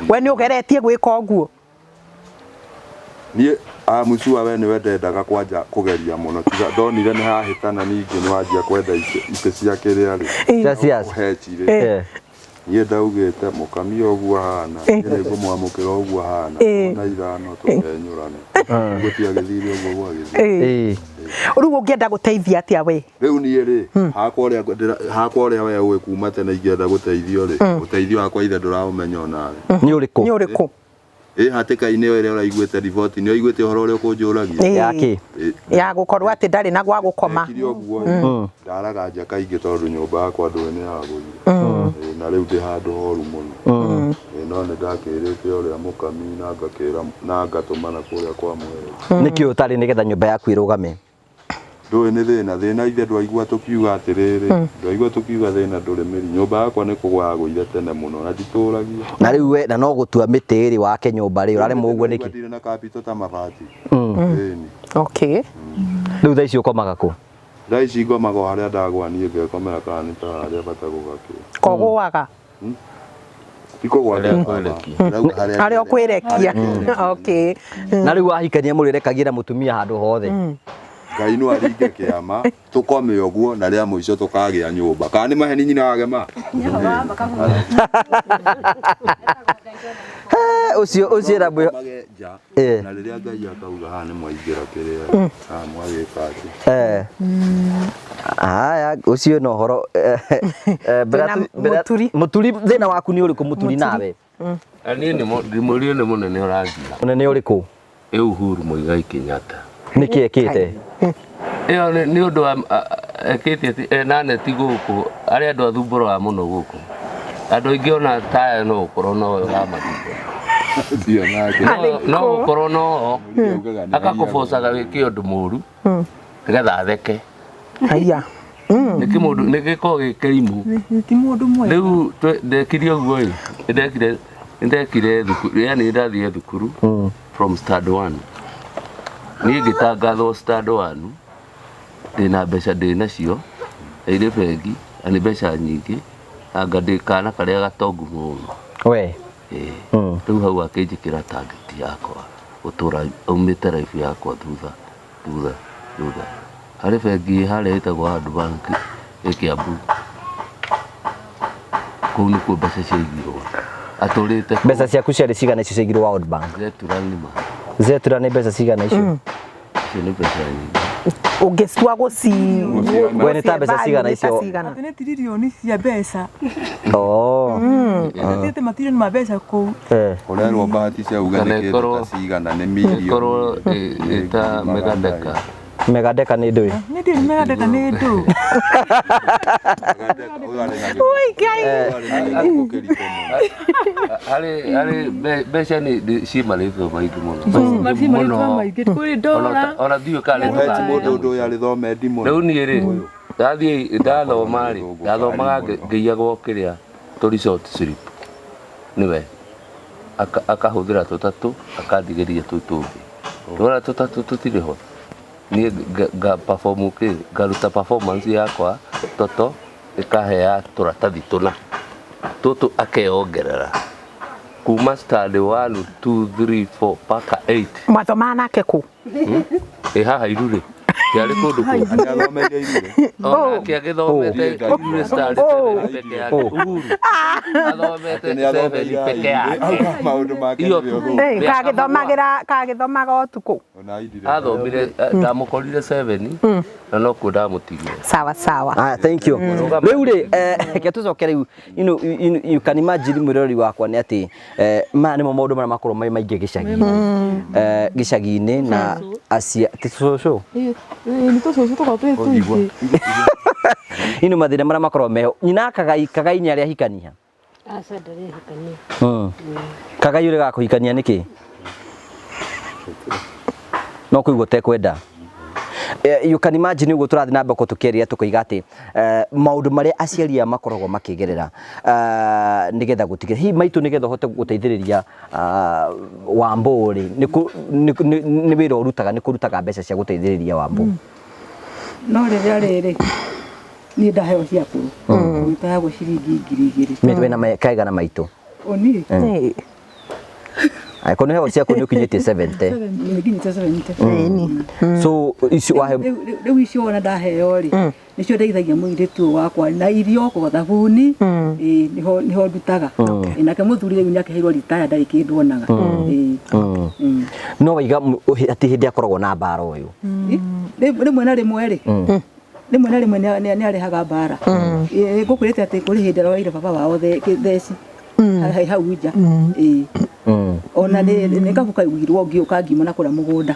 we nĩ ũgeretie gwĩka ũguo? Niĩ amusua we nĩwe ndendaga kwanja kũgeria mũno tiga ndonire nĩ hahĩtana ningĩ nĩ wanjia kwenda itĩ cia kĩrĩa rĩ ũheci rĩ niĩ ndaugĩte mũkamia ũguo hana nĩ ngũmwamũkĩra ũguo hana na ithano tũkenyũrane gũtiagĩthire ũguo gwagĩthire. Rĩu ũngĩenda gũteithia atĩa we? Rĩu niĩ rĩ hakwa ũrĩa we ũĩ kuma tene ingĩenda gũteithio rĩ ũteithio wakwa ithe ndũraũmenya onawe. Nĩ ũrĩkũ? Nĩ ũrĩkũ? Hatĩka-inĩ ĩyo ĩrĩa ũraiguĩte riboti nĩ ũiguĩte ũhoro ũrĩa ũkũnjũragia yake ya gũkorwo atĩ ndarĩ na gwa gũkoma. Ndaraga nja kaingĩ tondũ nyũmba yakwa ndũĩ nĩ yagũire na rĩu ndĩ handũ horu mũno no nĩ ndakĩrĩte ũrĩa mũkami na ngatũmana kũrĩa kwa mwere. Nĩkĩ ũtarĩ nĩgetha nyũmba yaku ĩrũgame? Ndũĩ nĩ thĩna ithe ndwaigua tũkiuga atĩrĩrĩ ndwaigua tũkiuga thĩna ndũrĩ mĩri nyũmba yakwa nĩ kũgwa yagũire tene mũno na nditũragia. Na rĩu we na no gũtua mĩtĩ ĩrĩ wake nyũmba rĩ ũraremwo ũguo nĩkĩ? Ndirĩ na kapito ta mabati. Okay. Rĩu thaa ici ũkomaga kũ? Thaa ici ngomaga harĩa ndagwa niĩ ngekomera kana nĩ ta harĩa batagũga kĩ. Kogũaga? Tikũgwa harĩa ũkwĩrekia. Okay. Na rĩu wahikania mũrĩrekagia na mũtumia handũ hothe? Ngai no aringe kĩama tũkome ũguo na rĩa mũico tũkagĩa nyũmba kana nĩ maheni nyina wagema. Ũcio na mbwe na rĩrĩa Ngai akauga haha nĩ mwaingĩra kĩrĩa mwagĩka atĩ. Haya ũcio no horo Mũturi thĩna waku nĩ ũrĩkũ Mũturi nawe? Niĩ nĩ mũnene ũrangia. Mũnene ũrĩkũ? Uhuru Muigai Kenyatta. Nĩkĩ ekĩte? Ĩyo nĩ ũndũ wa ekĩte na neti gũkũ arĩa andũ athumbũraga mũno gũkũ. Andũ aingĩ ona taya no ũkorwo no no ũkorwo no akakũbocaga wĩke ũndũ mũru nĩgetha atheke. Haya. Nĩ gĩkoragwo gĩ kĩrimũ. Ti mũndũ mwega. Rĩu ndekire ũguo ndekire thukuru yani ndathire thukuru from start 1. Niĩ ngĩtangathwo start 1 ndĩna mbeca ndĩnacio irĩ bengi na nĩ mbeca nyingĩ anga ndĩ kana karĩa gatongu mũno we rĩu hau akĩnjĩkĩra target yakwa gũtũra umĩte life yakwa thutha harĩ bengi harĩa ĩtagwo World Bank Kiambu kũu nĩkuo mbeca ciaigirwo atũrĩte. Mbeca ciaku ciarĩ cigana icio ciaigirwo World Bank? Zetura nĩ mbeca cigana icio? Icio nĩ mbeca nyingĩ. Ũngĩtua gũci we nĩ ta mbeca cigana icio? Atĩ nĩ tiririoni cia mbeca. Atĩ matirioni ma mbeca kũu. Ũrerwo bahati cia uga nĩ kĩndũ ta cigana nĩ mirioni. Ĩkorwo ĩta megadeka. Megadeka nĩ ndũĩ? Nĩ ndĩ megadeka nĩ ndũ. Harĩ mbeca nĩ ciĩmarĩtwo maingĩ mũno. Kũrĩ ndora. Ona ndiũĩ kana mũndũ ũndũ ũyũ arĩthome ndimũ. Rĩu niĩ rĩ ndathiĩ ndathoma rĩ ndathomaga ngĩiyagwo kĩrĩa tũ resort slip nĩwe akahũthĩra tũtatũ akandigĩria tũu tũngĩ. Rora tũtatũ tũtirĩ ho niĩ nga perform ngaruta performance yakwa toto ikaheya turatathi tuna tutu akeongerera kuma stadi 1 2 3 4 paka 8 Mwathoma nake ku haha irure kiari kundu ku Athomeire irure. ona kiagithomete irure stadi 7 peke yake Uhuru athomete 7 peke yake Maundu make iyo kagithomaga utuku ona idire. athomire ndamukorire 7 na no ku ndamutigia sawa sawa Thank you. Riu ri ketucoke riu you can imagine mwirori wakwa ni ati ma ni maundu maria makorwo mai maingi gicagi-ini na acia ticoco Ni tucucu tukorwo twi tuingĩ. ino mathina maria makorwo meho nyina kagai ni aria hikania aca ndarĩ hikania kagai uri gakuhikania niki no kuigwo tekwenda you can imagine uguo turathi na mbeko tukeria tukoiga ati maundu maria aciari makoragwo makigerera nigetha gutigira hi maitu nigetha hote guteithiriria Wamburi ni wira urutaga ni kurutaga mbeca cia guteithiriria Wambu no riria riri ni ndaheo ciaku ndaheo ciringi 2000 metwe na kaiga na maitu oni ai kono hewa ciaku ni ukinyitie 70 ni nginyite 70 so icio wahe riu icio ona ndaheo ri nicio ndeithagia muiritu wakwa na irio ko thabuni niho ndutaga nake muthuri riu nĩakeheirwo retire ndarĩ kĩndũ onaga no waiga ati hindi akoragwo na mbara uyu rimwe na rimwe ri rimwe na rimwe nĩ arehaga mbara ngũkwĩrĩte atĩ kũrĩ hĩndĩ aroire baba wao theci hau nja ona nĩ ngabuka wirwo ngĩũka ngiuma na kũrĩa mũgũnda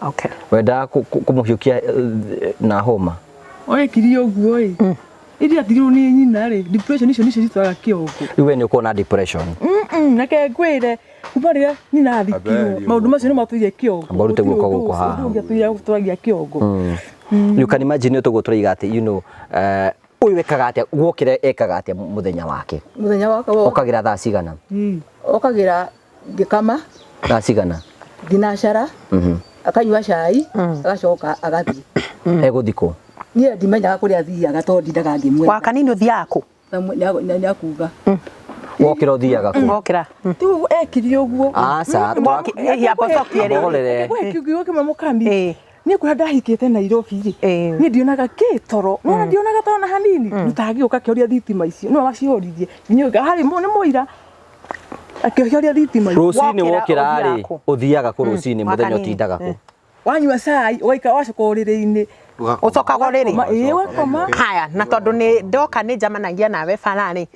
okay wenda kumuhiukia na homa Oekire ũguo ĩ. Iria atirirwo nĩ nyina rĩ, depression icio nicio citwaraga kĩongo. Iwe nĩ ũkona depression. Nake ngwĩre kuma rĩrĩa nyina athikirwo maũndũ macio nĩ matũire kĩongo. Mborute guoko gũkũ haha. Tũtwagia kĩongo. You can imagine ũtũgwo tũraiga atĩ you know uyu ekaga atia gwokire ekaga atia muthenya wake okagira thaa cigana okagira ngikama thaa cigana thinacara akanyua cai agacoka agathii eguthiko nie ndimenyaga kuria athiaga to ndindaga ngimwe wa kanini uthiaga ku nĩ akuga wokira uthiaga ku wokira tu ekire ũguo aca hapo sokire kiugo kĩmwe mũkambi ni kũrĩa ndahikĩte Nairobi rĩ ni ndionaga kĩtoro no ndionaga tona hanini ndutagĩũka kĩoria thitima icio no wacihoririe nyoga harĩ nĩ mũira akĩoria thitima icio rũcinĩ wokira rĩ uthiaga ku rũcinĩ mũthenya ũtindaga ku wanyua cai ũgaikara wacoka ũrĩrĩ-inĩ ucokaga ũrĩrĩ wakoma haya na tondũ nĩ ndoka nĩ njamanagia nawe bararĩ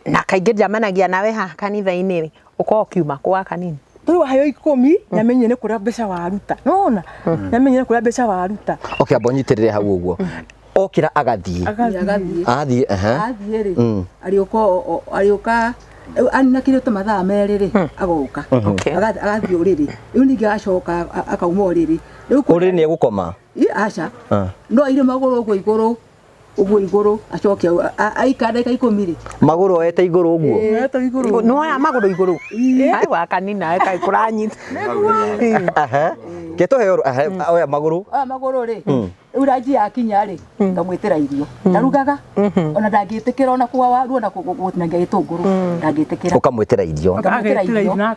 na kaingĩ njamanagia nawe haha kanitha-inĩ rĩ ũkorwo ũkiuma kwa kanini tũrĩ waheo 10 nyamenye nĩ kũrĩa mbeca waruta nona nyamenye nĩ kũrĩa mbeca waruta okay abonyitirire hau ũguo okira agathii athii rĩ ariũka anina kirĩte mathaa merĩ rĩ agoka agathii ũrĩrĩ rĩu ningĩ agacoka akauma ũrĩrĩ ũrĩrĩ nĩ egũkoma aca no aire magũrũ ũguo igũrũ acoke aikara ndagĩka 10 rĩ magũrũ oete igũrũ ũguo no aya magũrũ igũrũ ai wa kanina eka kũranyita keto oya magũrũ rĩ uraji yakinya rĩ ngamwĩtĩra irio ndarugaga ona ndangĩtĩkĩra ona kwa waru ona gũtinangia gĩtũngũrũ ndangĩtĩkĩra ũkamwĩtĩra irio na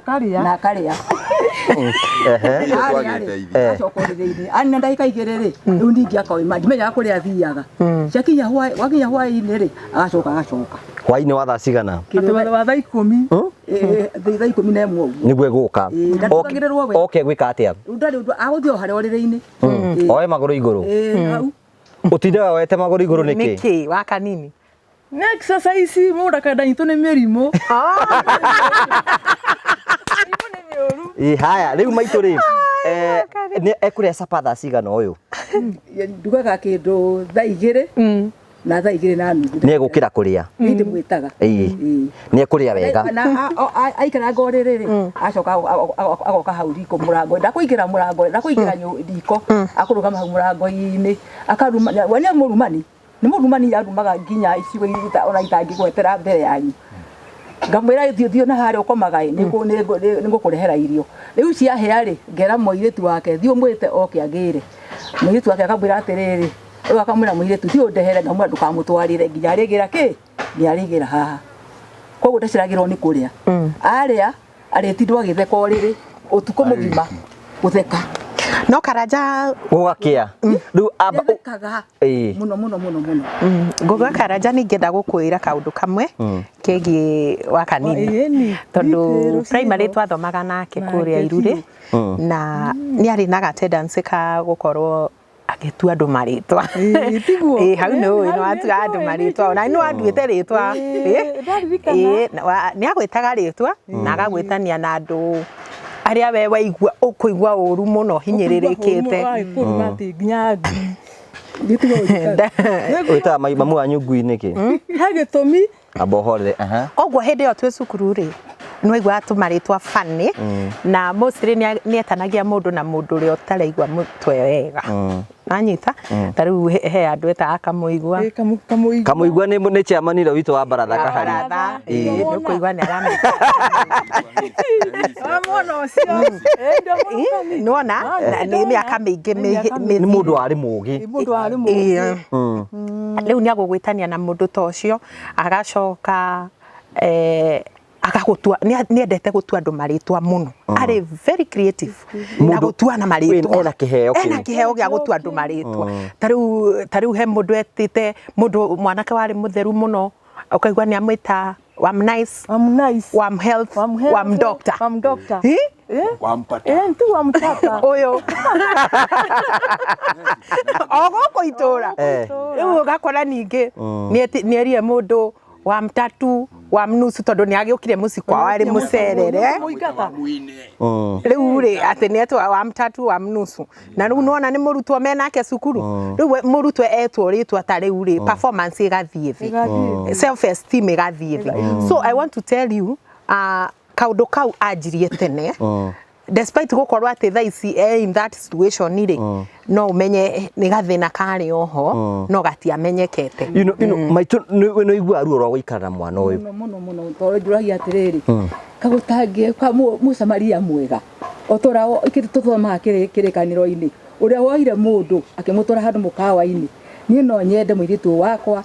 akarĩa ana ndagĩka 2 rĩ rĩu ningĩ akauma ndimenyaga kũrĩa athiaga wakinya hwaĩ-inĩ rĩ agacoka hwaĩ-inĩ wa thaa cigana wa thaa 10 thaa 11 ũguo nĩguo egũka oke gwĩka atĩa agũthiĩ o harĩa ũrĩrĩ-inĩ oe magũrũ igũrũ ũtindaga wete magũrũ igũrũ nĩkĩ wa kanini nĩ exercise mũndũ akandanyitwo nĩ mĩrimũ haya rĩu maitũ rĩ ekũrĩa capa thaa cigana ũyũ ndugaga kĩndũ thaa 2 na thaa 2 na nuthu nĩ egũkĩra kũrĩa nĩ mwĩtaga nĩ ekũrĩa wega na aikaranga ũrĩrĩ rĩ acoka agoka hau riko mũrango ndakũingĩra mũrango ndakũingĩra riko akũrũgama hau mũrango-inĩ akaruma we nĩ mũrumani arumaga nginya icigo ona itangĩgwetera mbere yanyu ngamwĩra thiĩ na harĩa ũkomaga nĩ ngũkũrehera irio rĩu ciahĩa rĩ ngera mũirĩtu wake thiĩ ũmwĩte oke agĩre mũirĩtu wake akambwĩra atĩrĩrĩ rĩu akamwĩra mũirĩtu ti ũndehere ngamwĩra ndũkamũtwarĩre nginya arĩgĩra kĩ nĩ arĩgĩra haha koguo ndaciragĩrwo nĩ kũrĩa arĩa arĩtindwo agĩtheka ũrĩrĩ ũtukũ mũgima gũtheka no Karanja gũgakĩa rĩu amba thekaga mũno mũno mũno mũno Ngũgĩ wa Karanja nĩ ngĩenda gũkwĩra kaũndũ kamwe kegiĩ wa kanini tondũ primary twathomaga nake kũrĩa Irurĩ na nĩ arĩ na tendency ka gũkorwo agĩtua andũ marĩtwa hau nĩ watua andũ marĩtwa ona nĩ wanduĩte rĩtwa nĩ agwĩtaga rĩtwa na agagwĩtania na andũ arĩa we waigua ũkũigua ũru mũno hinyĩrĩrĩkĩte wĩtaga mamu wanyu ngui nĩkĩ he gĩtũmi abohore ũguo hĩndĩ ĩyo twĩ cukuru rĩ nĩ waigua tũmarĩtwa funny na mostly nĩ etanagia mũndũ na mũndũ ũrĩa ũtaraigua mũtwe wega nanyita ta rĩu he andũ etaga Kamũigua Kamũigua nĩ chairman ĩrĩa witũ wa baratha kahari nĩ ũkũigua nĩ aramĩta mwana ũcio nĩwona nĩ mĩaka mĩingĩ nĩ mũndũ warĩ mũũgĩ rĩu nĩ agũgwĩtania na mũndũ ta ũcio agacoka agagũtua nĩ endete gũtua andũ marĩtwa mũno arĩ very creative na gũtua na marĩtwa ena kĩheo gĩa gũtua andũ marĩtwa ta rĩu he mũndũ etĩte mũndũ mwanake warĩ mũtheru mũno ũkaigua nĩ amwĩta wam nice wam health wam doctor ti wamtata ũyũ ogũkũ itũra rĩu ũgakora ningĩ nĩ erie mũndũ wa mtatu wa mnusu tondũ nĩ agĩũkire mũciĩ kwao arĩ mũcerere rĩu rĩ atĩ nĩ etwa wa mtatu wa mnusu na rĩu nona nĩ mũrutwo menake cukuru rĩu mũrutwo etwo rĩtwa ta rĩu rĩ performance ĩgathiĩ thĩ self esteem ĩgathiĩ thĩ so I want to tell you kaũndũ kau anjirie tene despite gũkorwo atĩ thaa ici in that situation rĩ no ũmenye nĩ gathĩna karĩ oho no gatiamenyekete maitũ nĩ igua ruo rwa gũikara na mwana ũyũ mũno tondũ njũragia atĩrĩrĩ kagũtangie ka mũsamaria mwega otora tũthomaga kĩrĩkanĩro-inĩ ũrĩa woire mũndũ akĩmũtwara handũ mũkawa-inĩ niĩ no nyende mũirĩtu wakwa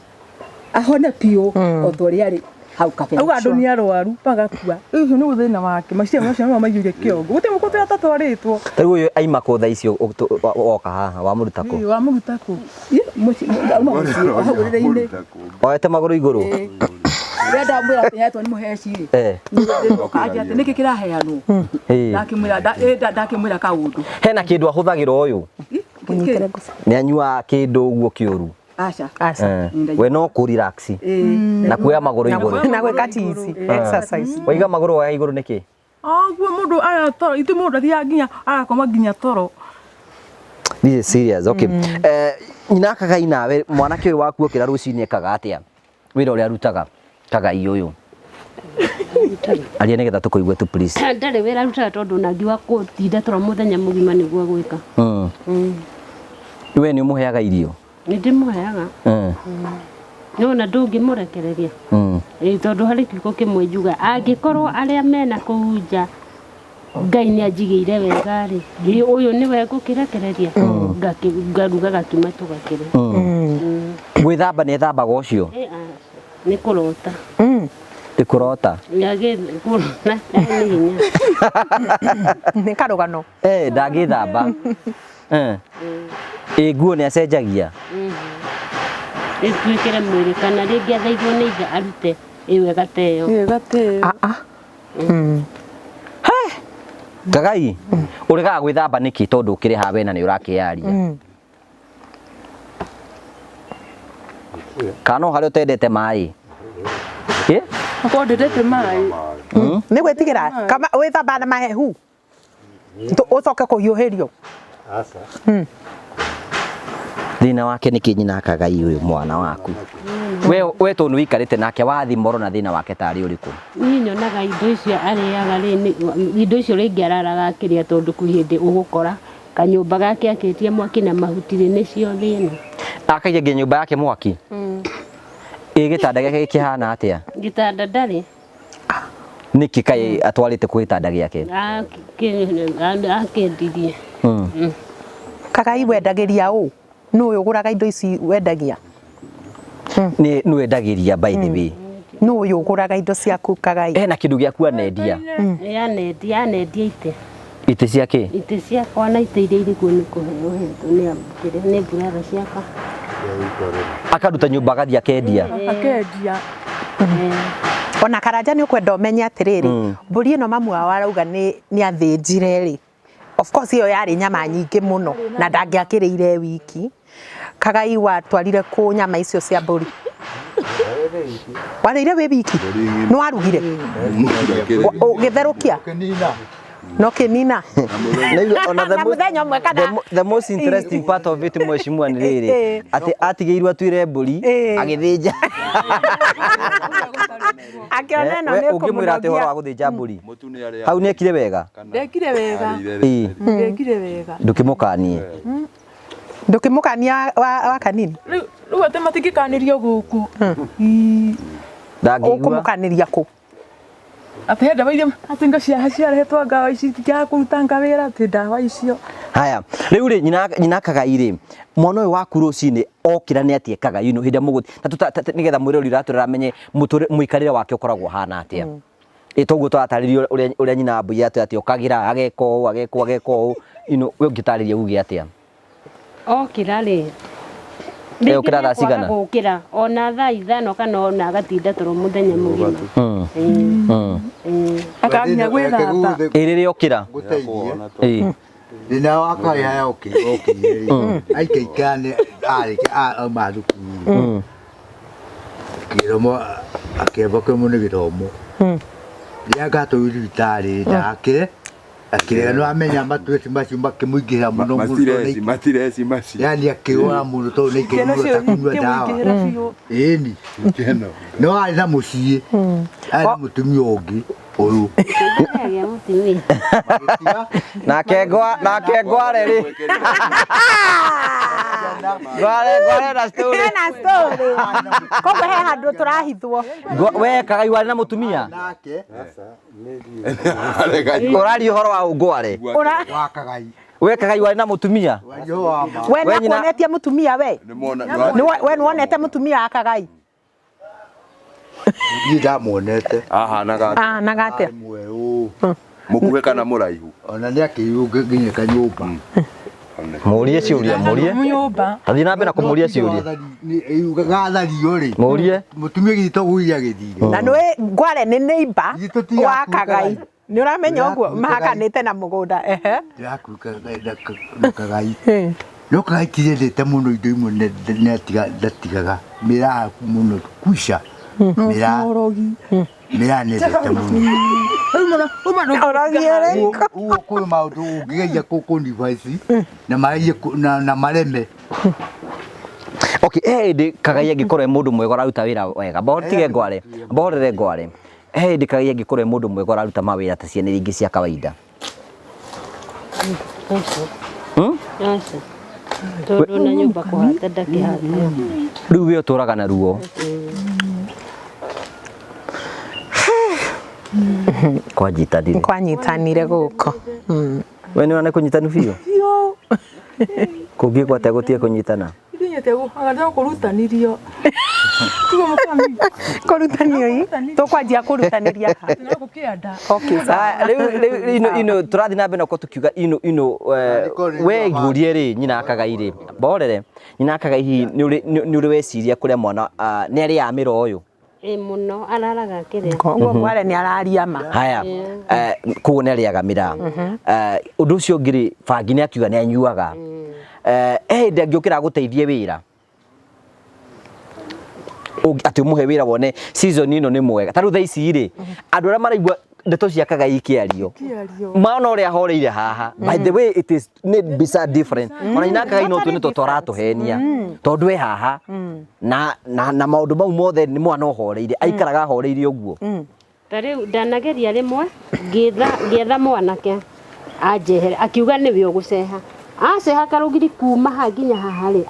ahone piũ otorĩa arĩ hau kabere au andũ nĩ arwaru pagakua ũcio nĩ thĩna wake macio no maiyũire kĩongo gũtĩ mũkũtũ atatwarĩtwo rĩu ũyũ aima kũ thaa icio woka haha wamũruta kũ wamũruta kũ oete magũrũ igũrũ rĩrĩa ndamwĩra atĩ hetwo nĩ mũheci nĩkĩ atĩ nĩkĩ kĩraheanwo ndakĩmwĩra kaũndũ hena kĩndũ ahũthagĩra ũyũ nĩ anyua kĩndũ ũguo kĩũru aca we no kũ relax na kuoya magũrũ igũrũ na gwĩka tizi exercise waiga magũrũ woya igũrũ nĩkĩ guo mũndũ aya toro itũ mũndũ athiaga nginya agakoma nginya toro this is serious okay nyina Kagai nawe mwanake ũyũ waku okĩra rũcinĩ ekaga atĩa wĩra ũrĩa arutaga Kagai ũyũ aria nĩgetha tũkũigue tu please ndarĩ wĩra arutaga tondũ nangiuga gũtinda toro mũthenya mũgima nĩguo gwĩka we nĩ ũmũheaga irio nĩ ndĩmũheaga nĩwona ndũngĩmũrekereria tondũ harĩ kiugo kĩmwe njuga angĩkorwo arĩa mena kũu nja Ngai nĩ anjigĩire wega rĩ ũyũ nĩwe ngũkĩrekereria ngaruga gakima tũgakĩre gwĩthamba nĩ ethambaga ũcio nĩ kũrota nĩ kũrota nĩ karũgano ndangĩthamba nguo nĩ acenjagia ĩtuĩkĩre mwĩrĩ kana rĩngĩ athaithwo nĩ ithe arute ĩwega teyo Kagai ũregaga gwĩthamba nĩkĩ tondũ ũkĩrĩ haha we na nĩ ũrakĩyaria kana harĩa ũtendete maĩ Ako ndete maĩ nĩ gwĩtigĩra kama wĩthamba na mahehu ũcoke kũhiũhĩrio thĩna wake nĩ kĩnyina Kagai ũyũ mwana waku we tondũ wĩikarĩte nake wathimoro na thĩna wake tarĩ ũrĩkũ niĩ nyonaga indo icio arĩaga indo icio rĩngĩ araraga akĩrĩa tondũ kwĩ hĩndĩ ũgũkora kanyũmba gake akĩtie mwaki na mahuti nĩcio thĩna akaige nginya nyũmba yake mwaki gĩtanda gĩake kĩhana atĩa gĩtanda ndarĩ nĩkĩ kaĩ atwarĩte kwĩ gĩtanda gĩake akĩendirie Kagai wendagĩria ũ no yuguraga indo ici wendagia ni wendagiria by the way no yuguraga indo ciaku Kagai na kindu giaku anendia anendia ite ciake ite ciakwa na ite iria irikuo nĩ kũheo hetwo nĩ brother ciakwa akaruta nyumba agathia akendia ona Karanja nĩ ũkwenda ũmenye atĩrĩrĩ mbũri ĩno mamu wao arauga nĩ athĩnjire rĩ of course iyo yarĩ nyama nyingĩ mũno na ndangĩakĩrĩire wiki Kagai watwarire kũ nyama icio cia mbũri warĩire wĩ wiki nĩ warugire ũgĩtherũkia no kinina the most interesting part of it mheshimiwa ni riri ati atigirwa twire mburi agithinja akiona no ne ukimwira ati horo wa guthinja mburi hau ni ekire wega ndekire wega ndukimukania wa kanini riu ate matingikanirio guku ukumukanĩria kũ ate ndawa atinga ciarehetwo ngawa ici tigakuruta ngawĩra ati ndawa icio haya riu ri nyina Kagai ri mwana uyu waku rucini okira ni atie Kagai ino hinda muguthi nigetha mwire uri raturira menye muikarire wake ukoragwo hana atia itoguo twataririo uria nyina mbui ati okagira ageko ino we ngitariria ugi atia okira ri okira thaa cigana okira ona thaa 5 kana ona agatinda toro muthenya mugima akaginya gwithata irire okira Nina waka ya okay aikaikane maduku kiromo akeba ko mun giromo ya gato witari ndake akire no amenya matweti macimba kimuingira muno matiresi yani akiwa muno to ne kinyua takunywa dawa eni keno no ari na mucie ari mutumia ungi uyu nake ngware ri ngware na story kogo he handu turahithwo we Kagai wari na mutumia nake urari horo wa ngware wa Kagai we Kagai wari na mutumia we nikuonetie mutumia we we nionete mutumia wa Kagai ni ndamuonete nagate mweu mukuhe kana muraihu ona ni akiyuga nginya kanyumba murie ciuria murie athi na mbere kumuria ciuria yuga gathario ri murie mutumia gito guia githire na nwe ngware ni neighbor wa Kagai ni uramenya uguo mahakanite na mugunda yakuka Kagai no Kagai kirete muno indo imwe ndatigaga mira muno kuisha mira nete muno uko maundu ungigeria kuku device na mareme okay ndi Kagai angikorwo mundu mwega raruta wira wega botige ngware borere ngware ndi Kagai angikorwo mundu mwega raruta mawira ta ciana ingi cia kawaida tondu na nyumba kuhata ndakihata riu we uturaga na ruo kwanyitanire guko we ni wana kunyitanu biu kungi kwate gutie kunyitana ndinyete guhaga kurutanirio tugo mukami kurutanio yi tukwanjia kurutaniria ha okay ino turathi na mbere ko tukiuga ino we igurie ri nyina Kagai ri borere nyina Kagai ni uri weciria kuria mwana ni ari amira uyu muno araraga kire kongo mware ni araria ma haya kuone ariaga mira undu ucio ngiri bangi ni akiuga ni anyuaga ndangiukira guteithie wira ati umuhe wira wone season ino ni mwega taru tha ici ri andu ara maraigua ndeto cia Kagai kiario maana uria horeire haha by the way it is bisa different ona ina Kagai no tu toratuhenia tondu we haha na maundu mau mothe ni mwana horeire aikaraga horeire uguo tariu ndanageria rimwe ngietha mwanake anjehere akiuga niwe uguceha aceha karugiri kuma ha nginya haha ri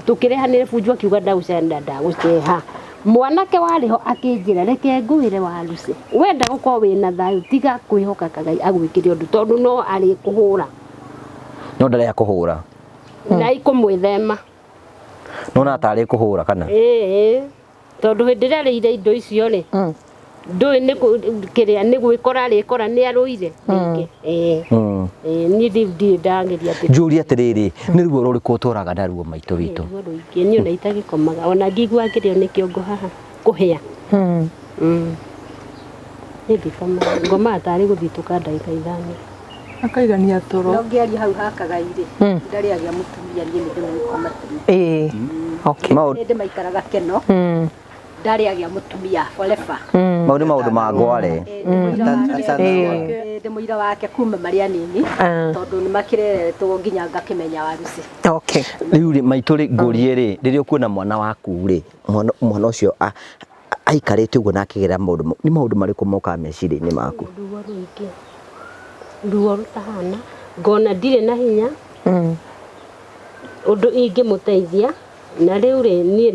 tukirehanire bunju akiuga ndaucenda ndaguceha mwanake wariho akinjira reke ngwire waruce wenda gukorwo wina thayu tiga kwihoka Kagai agwikire undu tondu no ari kuhura no ndare ya kuhura na ikumwithema nona atari kuhura kana tondu hindi ria rĩire indo icio ri ndũĩ nĩ kĩrĩa nĩ gwĩkora rĩkora nĩ arũire rĩngĩ niĩ ndirĩ ndageria njũria atĩrĩrĩ nĩ ruo rũrĩkũ ũtũraga naruo maitũ witũ ruo rũingĩ niĩ ona itagĩkomaga ona ngĩigua ngĩrĩo nĩ kĩongo haha kũhĩa nĩ ndikomaga ngomaga tarĩ gũthitũka ndagĩka ithano akaigania toro no ngĩaria hau hakagairĩ ndarĩagia mũtumia niĩ nĩ ndĩmũgĩkoma maũndũ maikaraga keno ndariagia mutumia forever maundu ma ngware ndĩmũira wake kuma marĩ anini tondũ nĩ makĩreretwo nginya ngakĩmenya waruci rĩu rĩ maitũ rĩ ngũrie rĩ rĩrĩa ũkuona mwana waku rĩ mwana ũcio aikarĩte ũguo na akĩgerera maũndũ nĩ maũndũ marĩkũ mokaga meciria-inĩ maku ruo rũtahana ngona ndirĩ na hinya ũndũ ingĩmũteithia na rĩu rĩ niĩ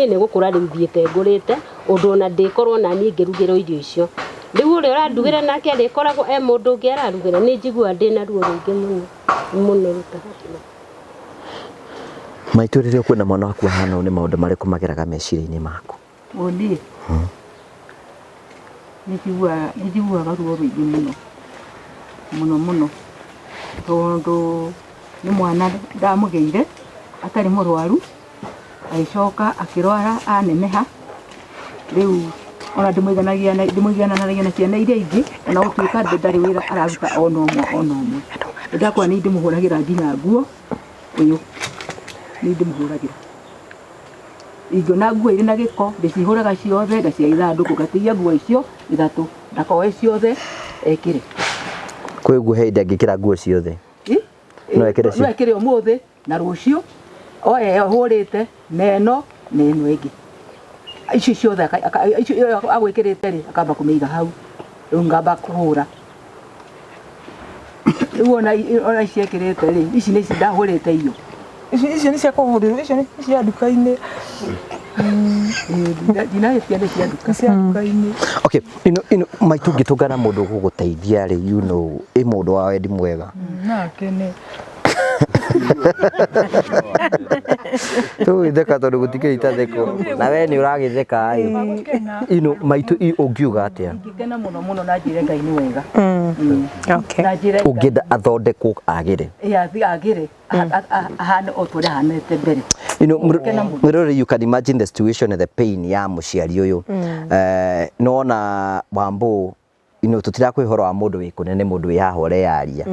nĩ gũkũra rĩu thiĩte ngũrĩte ũndũ ona ndĩkorwo na niĩ ngĩrugĩrwo irio icio rĩu ũrĩa ũrandugĩra nake arĩkoragwo mũndũ ũngĩ ararugĩra nĩ njiguaga ndĩ na ruo rũingĩ mũno rũtahana maitũ rĩrĩa kwĩna mwana waku hana nĩ maũndũ marĩkũ mageraga meciria-inĩ maku niĩ nĩ njiguaga ruo rũingĩ mũno tondũ nĩ mwana ndamũgeire atarĩ mũrwaru agĩcoka akĩrwara aneneha rĩu ona ndĩmũigananagia na ciana iria ingĩ ona gũtuĩka ndarĩ wĩra araruta ona ũmwe ndakora nĩ ndĩmũhũragĩra nginya nguo ũyũ nĩ ndĩmũhũragĩra ingĩona nguo irĩ na gĩko ndĩcihũraga ciothe ngaciga ithandũkũ ngatigia nguo icio ithatũ ndakoe ciothe ekĩre kwĩ nguo he angĩkĩra nguo ciothe no ekĩre ũmũthĩ na rũciũ oye hũrĩte neno ĩngĩ icio ciothe agwĩkĩrĩte rĩ akamba kũmĩiga hau rĩu ngamba kũhũra rĩu ona ciekĩrĩte rĩ ici nĩ ndahũrĩte iyo icio nĩ cia kũhũrĩrwo icio nĩ cia nduka-inĩ ndinahĩtia nĩ cia nduka-inĩ okay maitũ ngĩtũngana mũndũ gũgũteithia rĩ ĩ mũndũ wa wendi mwega nakene tũgĩtheka tondũ gũtikĩrĩta theko na we nĩ ũragĩtheka maitũ ũngiuga atĩa ingĩkena mũno na njĩre Ngai nĩ wega ũngĩenda athondekwo agĩre agĩre ahane o tũrĩa ahanĩte mbere Mirore, you can imagine the situation and the pain ya mũciari ũyũ nona Wambo tutira kwihoro wa mundu wi kunene mundu wi haha ureyaria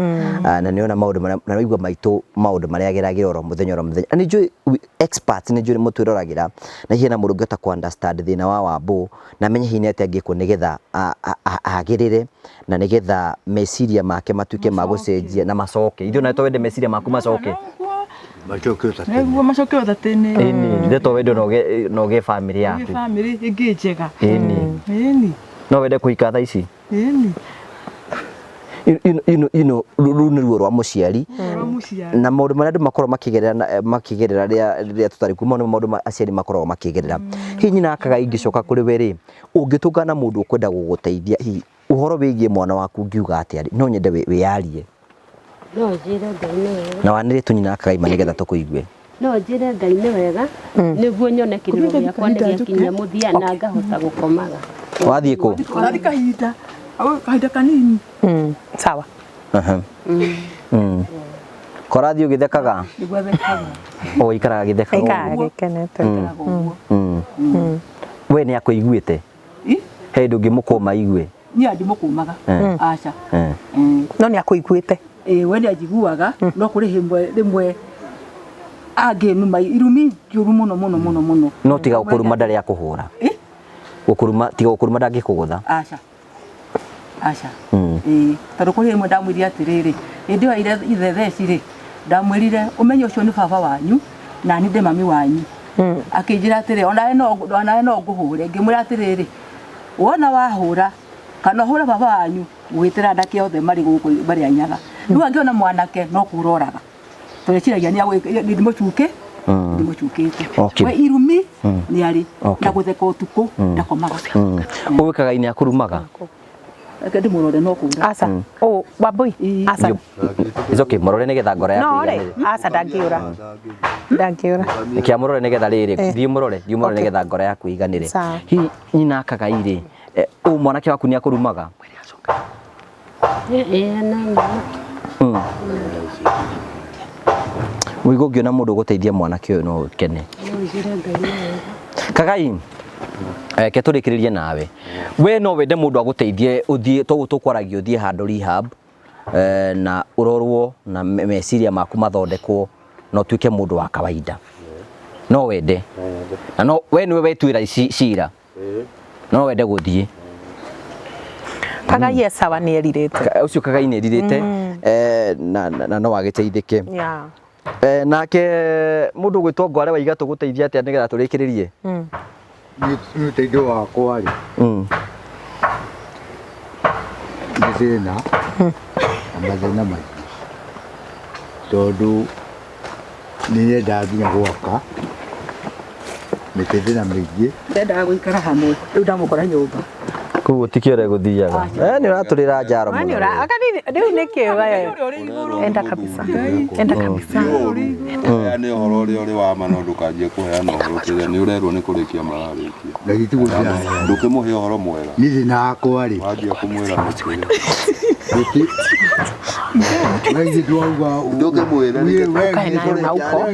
na niona maundu na wigwa maitu maundu maria ageragira oro muthenya ani njui experts ni njui mutwiragira na hiena mundu ngota ku understand thina wa Wambo na menye hinya ati angiko nigetha agirire na nigetha meciria make matuike magucenjia na macoke ithu na to wende meciria maku macoke nĩguo macoke othatĩinĩ ndeto wende noge family yaku family ĩngĩ njega no wende kuika tha ici rũrũ nĩ ruo rwa mũciari na maũndũ marĩa andũ makorwo makĩgerera rĩrĩa tũtarĩ kuuma nĩ maũndũ aciari makoragwo makĩgerera hihi nyina akaga ingĩcoka kũrĩ we rĩ ũngĩtũngana mũndũ ũkwenda gũgũteithia hihi ũhoro wĩgiĩ mwana waku ngiuga atĩa no nyende wĩyarie no njĩre Ngai nĩ wega na wanĩrĩ tũnyina akaga nĩgetha tũkũigue no njĩre Ngai nĩ wega nĩguo nyone kĩrĩro gĩakwa nĩgĩakinya mũthia na ngahota gũkomaga wathiĩ kũ wathi kahinda kanini sawa korathi ũgĩthekaga o ikaraga gĩthekaga gĩkenete we nĩ akũiguĩte he ndũ ngĩmũkũma igue niĩ ndimũkũmaga aca no nĩ akũiguĩte we nĩ anjiguaga no kũrĩ rĩmwe angĩnuma irumi njũru mũno no tiga gũkũruma ndarĩ akũhũra gũkũruma tiga gũkũruma ndangĩkũgũtha aca tondũ kũrĩ rĩmwe ndamwĩrire atĩrĩrĩ hĩndĩ ĩyo ithe theci rĩ ndamwĩrire ũmenye ũcio nĩ baba wanyu na niĩ ndĩ mami wanyu akĩnjĩra atĩrĩ onawe no ngũhũre ngĩmwĩra atĩrĩrĩ wona wahũra kana ũhũre baba wanyu gwĩtĩra andake othe marĩ gũkũ marĩ anyaga rĩu angĩona mwanake no kũroraga tũreciragia ndimũcuke ndimũcukĩte we irumi nĩ arĩ na gũtheka ũtukũ ndakomaga ũgĩkaga ini akũrumaga Akadi murore no kura. Asa. Oh, Wambui. Asa. It's okay, morore nigetha ngore yaku. No, re. Asa ndangiura. Ndangiura. Ikia morore nigetha riri. Thii morore nigetha ngore yaku iganire. Hi nyina kagaire. O mwanake waku ni akurumaga. Wigo ngiona mundu guteithia mwanake uyu no kene. Kagai. Ke turikiririe nawe. We no wende mundu aguteithie uthie tukwaragia uthie handu rehab na urorwo na meciria maku mathondekwo no tuike mundu wa kawaida. No wende. Na no we niwe wetuira cira. No wende guthie. Kagai sawa ni eririte. Ucio Kagai ni eririte na no agiteithike. Yeah. Nake mundu gwitwo Ngware Waiga tuguteithia atia nigetha turikiririe. Ni teithio wakwa ri. Ndithina. Amathina mai. Tondu ni ndathinya gwaka. Mĩtĩthĩna mĩingĩ. Ndendaga gũikara hamwe. Rĩu ndamũkora nyũmba. Kuo tikiore guthiaga. Ni uraturira njaro muno. Ni ura akani riu nikiwa enda kabisa. Enda kabisa. Ni uhoro uri wa ma no ndukanjie kuheana uhoro kire ni urerwo ni kurikia mararikia. Ndagiti gũthia. Ndukimuhe uhoro mwega. Ni thina wakwa ri. Wambia kumwira mutire. Wengi ndwauga ndukimwira ni kaina na uko.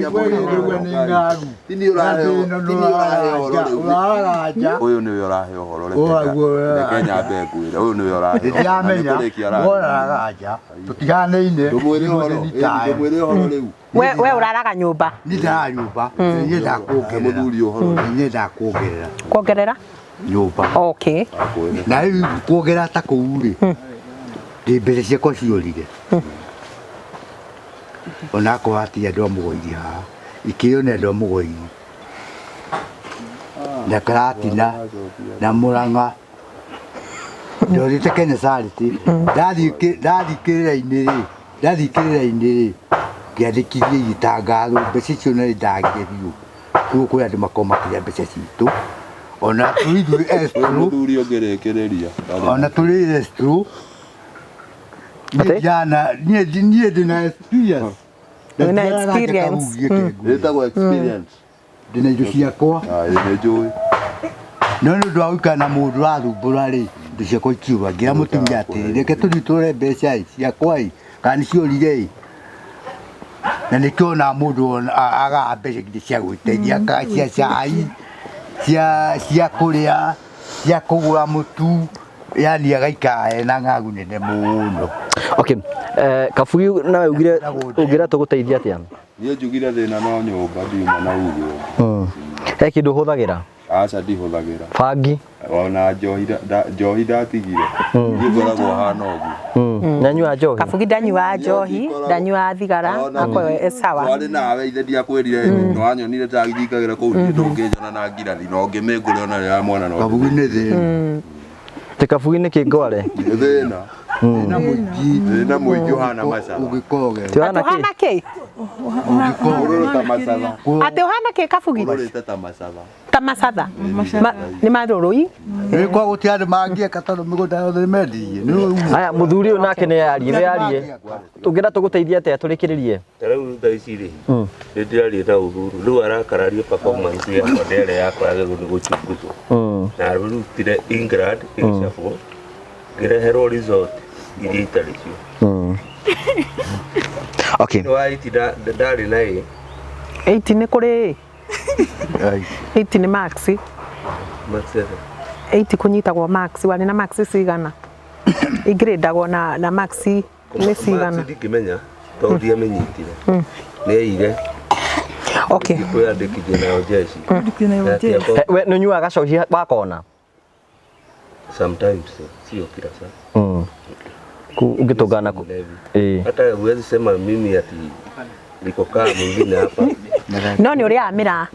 Tini urahe uyu niwe urahe uhoro reke nyambe ngwire uyu niwe urahe. Ndiamenya uraraga tutiganeine. Ndumwire uhoro riu. We uraraga nyumba. Ni nda nyumba. Ni nda kuongerera. Muthuri uhoro. Ni nda kuongerera. Kuongerera? Nyumba. Okay. Na riu kuongerera ta kuu ri. Ndi mbere ciakwa ciorire. Ona kwa ati andu amugoiri haha. Ikio ne andu amugoiri. Na Karatina na Murang'a. Ndorite Kenya Charity. Ndathikĩrĩra-inĩ rĩ. Ngĩandĩkithia itangatho mbeca icio nĩ ndangire biũ. Kuo kũrĩ andũ makomakĩria mbeca citũ. Ona tũithuĩ escrow. Muthuri ũngĩrĩkĩrĩria. Ona tũrĩ escrow. Niĩ ndĩna experience. Una experience. Ĩtagwo experience. Ndĩna indo ciakwa. Nĩ njũĩ. No nĩ ũndũ wa gũikara na mũndũ ũrathumbũra rĩ, indo ciakwa ikiuga. Ngĩra mũtumia atĩrĩ, reke tũthiĩ tũrore mbeca ciakwa ĩ, kana nĩciorire ĩ. Na nĩkĩo ona mũndũ agaga mbeca nginya cia gwĩteithia, cia cai, cia kũrĩa, cia kũgũra mũtu, yani agaikara ena ng'agu nene mũno. Okay. Kabugi nawe ugire ugira tuguteithia atia? Niĩ njugire thĩna no nyũmba ndiuma na uge. He kindu huthagira? Aca ndihũthagĩra. Bangi? Ona njohi ndatigire. Ngoragwo hana ũguo. Nanyua njohi? Kabugi ndanyua njohi, ndanyua thigara, akwe sawa. Wari nawe ithe ndiakwĩrire no anyonire ta ngithikagĩra kũu ndũngĩnjona na ngirathi no ngĩmĩngũre ona ya mwana no. Kabugi nĩ thĩna. Te kabugi nĩ kĩngware? Nĩ thĩna. Na mũingĩ ũhana macaba. Ati uhana kĩ? Ũrũta macaba. Ati uhana kĩ kabugi? Ũrũta ta macaba. Ta macaba. Nĩ marũrũi? Nĩ kwa gũtirĩ andũ mangĩeka tondũ mĩgũnda yothe nĩmendirie. Aya mũthuri ũyũ nake nĩ yarie. Tũngĩra tũgũteithia atĩa tũrĩkĩrĩrie? Rĩu thaa ici rĩ, nĩ ndĩraria na Uhuru rĩu arakararia performance ya modele yakwa ya gũchunguzwo. Na rutire England ĩgĩcabwo ngĩreherwo resort iria itarĩ cio. Okay. Ndarĩ na ĩ 8 nĩ kũrĩ 8 nĩ max. Max 8 kunyitagwo max, wani na max cigana? Ingredagwo na max nĩ cigana? Ndingĩmenya tondũ ndiamenyitire. Nĩ ire. Okay. Kwĩyandĩkithia nayo jeshi. We nĩ nyuaga gacohi wakona? Sometimes sio kila saa. Ukitongana ku. Hata huwezi sema mimi ati niko kama mwingine hapa. No nĩ ũrĩa amĩra.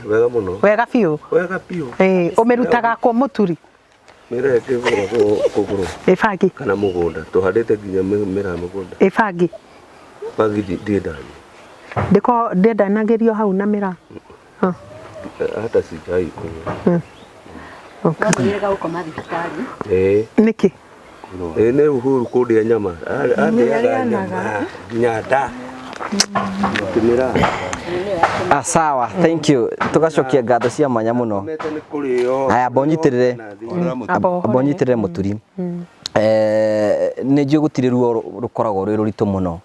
Wega mũno. Wega biũ. Wega biũ. Ũmĩrutaga kũ mũturi? Mĩreke kũgũrũ. Bangi. Kana mũgũnda. Tũhandĩte nginya mĩmera mũgũnda. Bangi. Bangi ndiendani. Ndiko ndendanagĩrio hau na mĩra. Hata sijai. Wega gũkoma thibitarĩ. Nĩkĩ? Ene Uhuru kudia nyama. Adia nyama. Nyada. Kimira. Sawa, thank you. Tugacokia ngatho cia mwanya muno. Aya bonyitirire. Bonyitirire muturi. Nĩ njũĩ gũtirĩ ruo rũkoragwo rwĩ rũritũ mũno,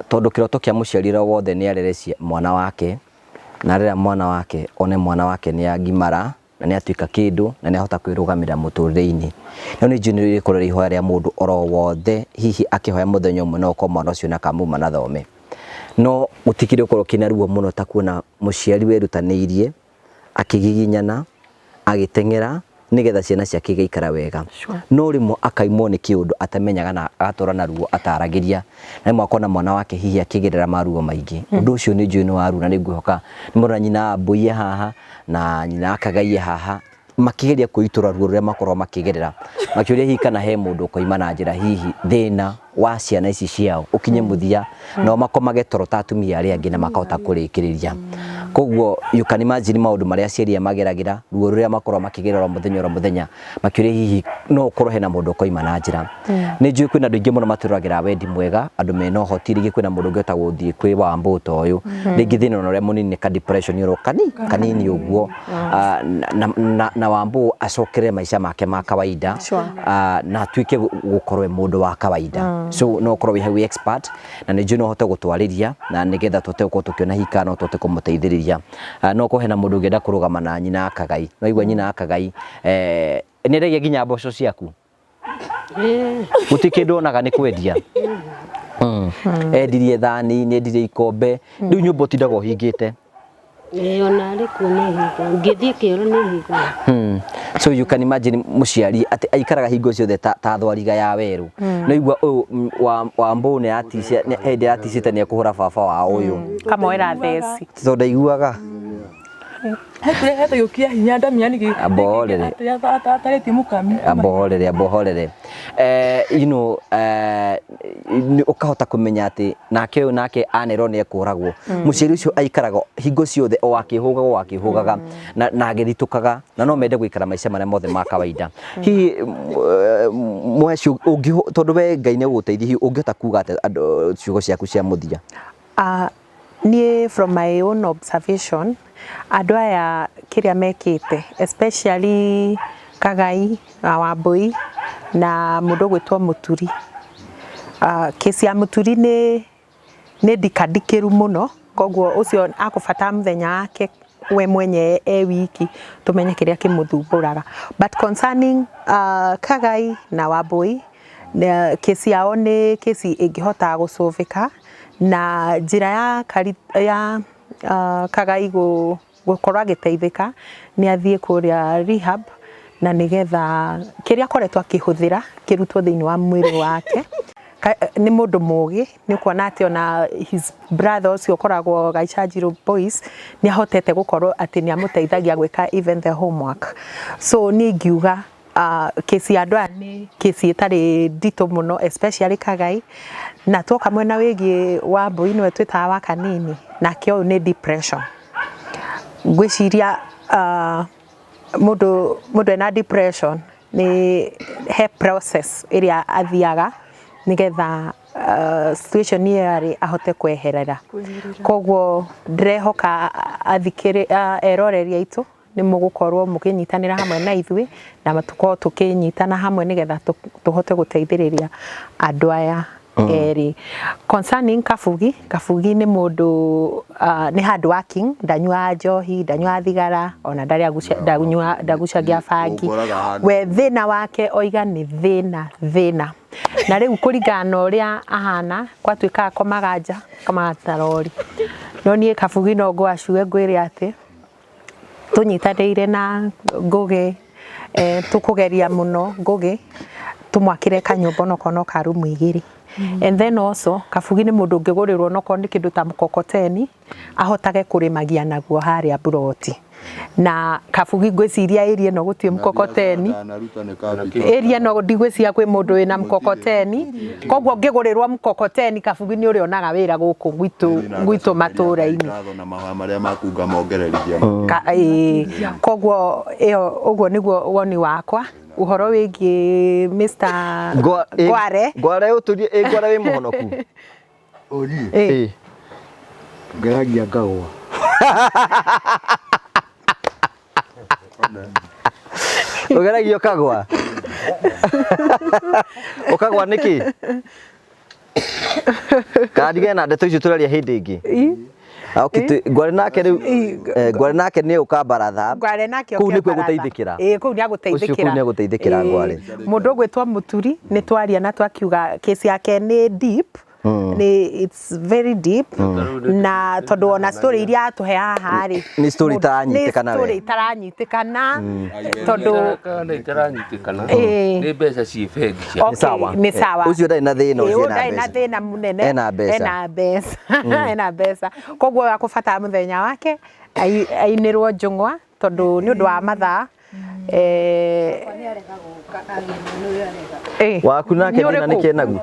tondũ kĩroto kĩa mũciari wothe nĩ arere mwana wake, na rĩrĩa mwana wake one mwana wake nĩ angimara na nĩ atuĩka kĩndũ na nĩ ahota kwĩrũgamĩrĩra mũtũrĩre-inĩ. No nĩ njũĩ nĩ rĩkorwo ihoya rĩa mũndũ oro wothe hihi akĩhoya mũthenya ũmwe no ũkorwo mwana ũcio na kamuma na thome, no gũtikĩrĩ gũkorwo kĩna ruo mũno ta kuona mũciari werutanĩirie akĩgiginyana agĩteng'era nigetha ciana ciake igaikara wega. No rĩmwe akaimwo nĩ kĩũndũ atamenyaga na agatũra na ruo ataragĩria, na rĩmwe akona mwana wake hihi akĩgerera maruo maingĩ. Ũndũ ũcio nĩ njũĩ nĩ waru na nĩ ngwĩhoka nĩ mũrona nyina Mbũi haha na nyina Kagai haha makĩgeria kwĩitũra ruo rũrĩa makorwo makĩgerera, makĩũria hihi kana he mũndũ ũkoima na njĩra hihi thĩna wa ciana ici ciao ũkinye mũthia no makomage toro ta atumia arĩa angĩ na makahota kũrĩkĩrĩria. Koguo you can imagine maũndũ marĩa aciari mageragĩra, ruo rũrĩa makorwo makĩgerera mũthenya makĩũria hihi no ũkorwo hena mũndũ ũkoima na njĩra. Nĩ njũĩ kwĩna andũ aingĩ mũno matũragĩra wendi mwega, andũ mena ũhoti, rĩngĩ kwĩna mũndũ ũngĩhota gũthiĩ kwĩ Wambũ ta ũyũ, rĩngĩ thĩna ũrĩa mũnini ka depression ũrĩa kanini ũguo, na Wambũ acokere maica make ma kawaida na atuĩke gũkorwo mũndũ wa kawaida. So no ũkorwo wĩ expert na nĩ njũĩ no ũhote gũtwarĩria na nĩgetha tũhote gũkorwo tũkĩona hika no tũhote kũmũteithĩrĩria. No ũkorwo hena mũndũ ũngĩenda kũrũgama na nyina Kagai, no igua nyina Kagai nĩ endagia nginya mboco ciaku, gũtirĩ kĩndũ onaga nĩ kwendia. Endirie thani, nĩ endirie ikombe, rĩu nyũmba ũtindaga ũhingĩte. Ona rĩkuo nĩ hinga, ngĩthiĩ kĩoro nĩ hinga. So you can imagine mũciari atĩ aikaraga hingo ciothe ta thwariga ya werũ. No igua Wambũ nĩ hĩndĩ aticĩte nĩ ekũhũra baba wao ũyũ kamoera theci tondũ ndaiguaga heta yukia hinya ndamia nigi aborere atareti mukami abohorere you know ukahota kumenya ati nake uyu nake anero ni ekuragwo muciari ucio aikaraga hingo ciothe o akihugaga na agithitukaga na no mende guikara maica maria mothe ma kawaida hi mwecu tondu we Ngai ni guteithia ungihota kuga ati ciugo ciaku cia muthia. Nie from my own observation andũ aya kĩrĩa mekĩte especially Kagai na Wambui na mũndũ gwĩtwo Mũturi, kesi ya Mũturi nĩ ndikandikĩru mũno, koguo ũcio akũbata mũthenya wake we mwenye wiki tumenye kĩrĩa kĩmũthumbũraga. But concerning Kagai na Wambui kesi yao nĩ kesi ĩngĩhota gũcũvĩka na njĩra ya Kagai gukorwo agĩteithĩka nĩ athiĩ kũrĩa rehab na nĩgetha kĩrĩa akoretwo akĩhũthĩra kĩrutwo thĩinĩ wa mwĩrĩ wake. Nĩ mũndũ mũũgĩ, nĩ kuona atĩ ona his brother ũcio ũkoragwo Gaichanjiru Boys nĩ ahotete gũkorwo atĩ nĩ amũteithagia gwĩka even the homework. So niĩ ngiuga kesi ya andũ aya nĩ kesi ĩtarĩ nditũ mũno especially Kagai, na tuoka mwena wĩgiĩ Wambui nĩwe twĩtaga wa kanini nake ũyũ nĩ depression. Ngwĩciria mũndũ ena depression nĩ he process ĩrĩa athiaga nĩgetha situation ĩyo ahote kweherera. Koguo ndĩrehoka eroreri aitũ nĩ mũgũkorwo mũkĩnyitanĩra hamwe na ithuĩ na tũkorwo tũkĩnyitana hamwe nĩgetha tũhote gũteithĩrĩria andũ aya eri. Concerning Kabugi nĩ mũndũ nĩ hard working, ndanyua njohi, ndanyua thigara, ona ndagucagia bangi. We thĩna wake oiga nĩ thĩna. Na rĩu kũringana na ũrĩa ahana gwatuĩka akomaga nja komaga rori. No niĩ Kabugi no ngwacue ngwĩre atĩ tunyitanĩire na Ngugi tukugeria mũno Ngugi tumwakire kanyũmba no ka rumu 2. And then also Kabugi nĩ mũndũ ũngĩgũrĩrwo no nĩ kĩndũ ta mkokoteni ahotage kũrĩmagia naguo harĩa buroti. Na Kabugi ngwĩciria area no gũtie mkokoteni, area no ndigwĩciria kwĩ mũndũ wĩna mkokoteni, koguo ngĩgũrĩrwo mkokoteni Kabugi nĩ ũrĩ onaga wĩra gũkũ gwitũ matũra-inĩ na mahoya marĩa makunga mongererithia. Koguo ũguo nĩguo woni wakwa uhoro wigi Mr. Gware. Gware uturie Gware wi muhonoku. Oni. Ngaragia ngagwa. Ugeragia ukagwa. Ukagwa niki? Kadige na ndeto icio turaria hindi ingi. Okay, Gware nake riu Gware nake ni ukambaratha. Gware nake kuu ni guteithikira. Kuu ni aguteithikira. Ucio kuu ni aguteithikira Gware. Mundu gwitwa Muturi ni twaria na twakiuga case yake ni deep. It's very deep na tondu ona story iria atuhe haha ri ni story taranyitikana we story itaranyitikana tondu itaranyitikana ni mbeca ci bengi cia ni sawa ucio ndai na thina ucio na thina munene ena mbeca koguo akubata muthenya wake ainirwo njungwa tondu ni undu wa mathaa waku nake thina ni kienagu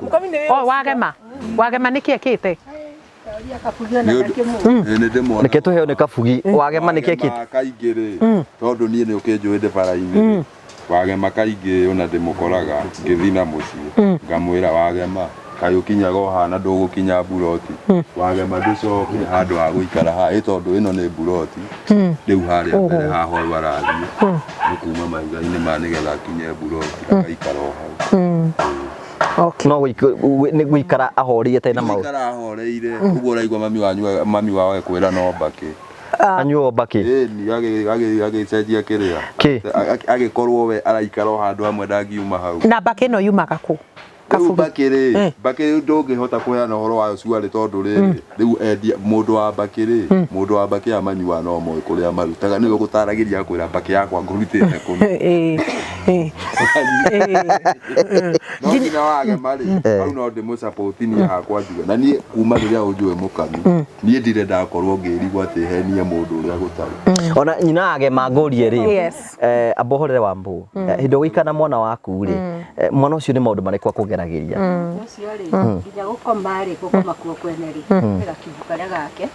wagema niki ekite nike tuheo ni kabugi wagema niki ekite kaingiri tondu nie ni ukinjuite bara-ini wagema kaingi ona ndimukoraga ngithina mucii ngamwira wagema kai ukinyaga hana ndugukinya buroti wagema nducoke handu ha guikara ha tondu ino ni buroti riu haria mbere haho barathie kuma maiga-ini ma nigetha akinye buroti agaikara hau. Okay. No ni guikara ahorie tena mau. Guikara ahoreire uguo raigwa mami wao ekwira no mbake. Anyuo mbake. Ni agicenjia kiria. Agikorwo we araikara handu hamwe ndangiuma hau. Na mbake no yumaga ku. Mbakiri ndungihota kuheana uhoro wayo ciarĩ tondu riri riu endia mundu wa mbakiri mundu wa mbaki amanyua no moe kuria marutaga niwe gutaragiria kwira mbaki yakwa ngurutite kunu nginya wage mari au no ndimu support ni hakwa njuga na nie kuma riria unjue mukami nie ndire ndakorwo ngirigwa ati henie mundu uria gutari ona nyina age mangurie ri abohorere wa mbu hindo wikana mwana waku ri mwana ucio ni maundu marikwa kugeragiria ucio ri nginya gukoma ri gukoma kuo kwene ri ega kibukaria gake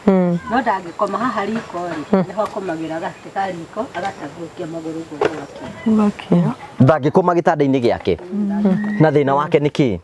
no ndangikoma haha riko ri niho akomagira gate ka riko agatagukia maguru gwake ndangikoma gitanda-ini giake na thina wake niki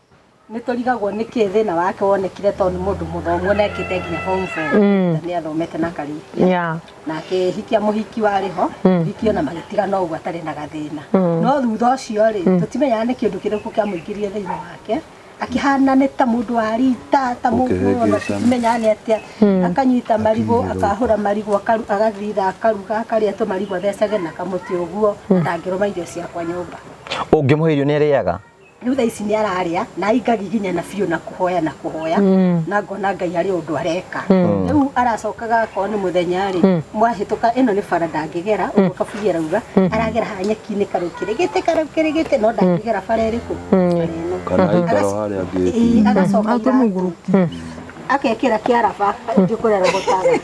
ni turigagwo niki thina wake wonekire tondu mundu muthomu nekite nginya form 4 ni athomete na karĩkia nake hikia muhiki wariho hikio na magitiga no ugu atari na gathina no thutha ucio ri tutimenya ni kindu kiriku kia muingirie thina wake akihana ni ta mundu wa rita ta mundu ona tutimenya ni atia akanyita marigo akahura marigo agathitha akaruga akaria to marigo thecage na kamuti uguo ndangiroma irio cia kwa nyumba ungimuhirio ni ariaga riu tha ici ni araria na ingagiginya na biu na kuhoya na ngona Ngai ari undu areka riu aracokaga ko ni muthenya ri mwahituka ino ni bara ndangigera ukabugia rauga aragera ha nyeki-ini karukire gite no ndangigera bara iriku kana ikaro haria ngiti agacoka akekira kiaraba ndikurera gutaga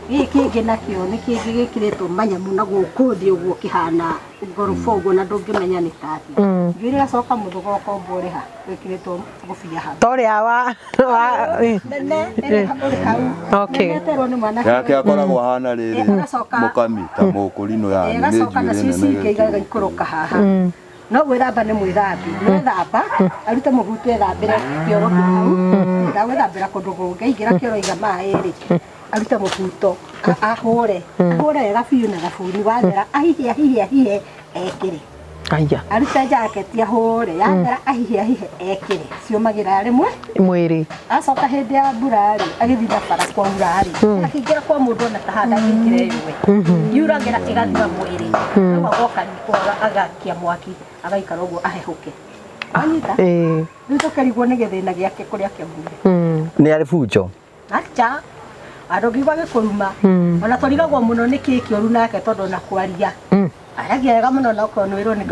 giki kingi nakio ni kingi gikiritwo manyamu na guku thi uguo kihana ngorofa uguo na ndungimenya ni tathi ngiri gacoka muthugo kombore ha gikiritwo gubia ha toria wa okay yake akoragwo hana riri mukami ta mukurino ya ni gacoka na sisi kiigaga ikuruka haha no gwithamba ni mwithambi no thamba arute muhutu ethambire kioro hau ndagwithambira kundu gungi ingira kioro iga mai ri arute muhuto ahure wega biu na thabuni wathera ahihie ekire aya arute jacket ahure yathera ahihie ekire ciumagira rimwe mwiri acoka hindi ya mbura ri agithitha bara kwa mbura ri akingira kwa mundu na tahanda gikire iwe yuragira igathira mwiri no agoka ni kwa agakia mwaki agaikara uguo ahehuke anyita rito karigwo ni githina giake kuria kiamure ni ari fujo acha arogiwa gikuruma ona turigagwo muno ni kioru nake tondu na kwaria aragiaga muno no konwirwo ni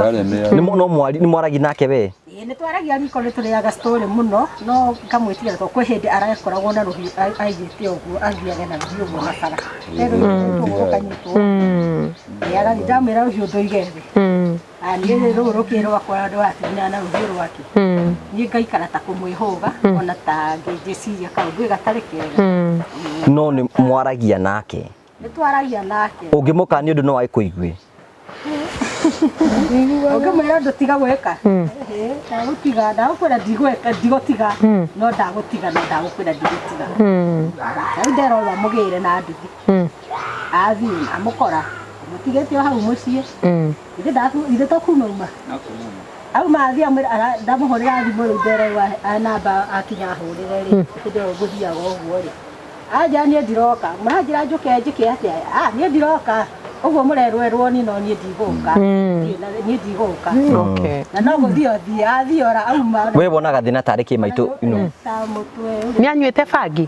no mwari ni mwaragi nake we ni twaragia riko ni turiaga story muno no nkamwitiga to kwe hindi arakoragwo na ruhi aigite uguo athiaga na ruhi uguo na bara rero kanyitwo yaga ndamwira ruhi ndoige ani rero rukiro akora ndo atina na ruhi rwake ni ngaikara ta kumwihuga ona ta ngejeciria kaundu gatari kega no ni mwaragia nake ni twaragia nake ungimukania ndu no aikũigwe Ũngĩmwĩra ndũtiga gwĩka. Ndagũtiga, ndagũkwĩra ndigwĩka, ndigũtiga. No ndagũtiga, no ndagũkwĩra ndigũtiga. Rĩu nderorwo mũgĩre na nduthi. Athiĩ amũkora. Mũtigĩte hau mũciĩ. Ithe tokuma uma. Auma athiĩ ndamũhũrĩra thimũ rĩu nderorwo namba akinya ahũrĩre rĩ. Hĩndĩ ĩyo ngũthiaga ũguo rĩ. Anja niĩ ndiroka. Mũranjĩra njũke njĩke atĩa? Niĩ ndiroka. Ũguo mũrerwerwo ni no niĩ ndigũka. Niĩ ndigũka. Na no gũthiĩ athiĩ ora auma. We wonaga thĩna tarĩ kĩmaitũ ino. Nĩ anyuĩte bangi?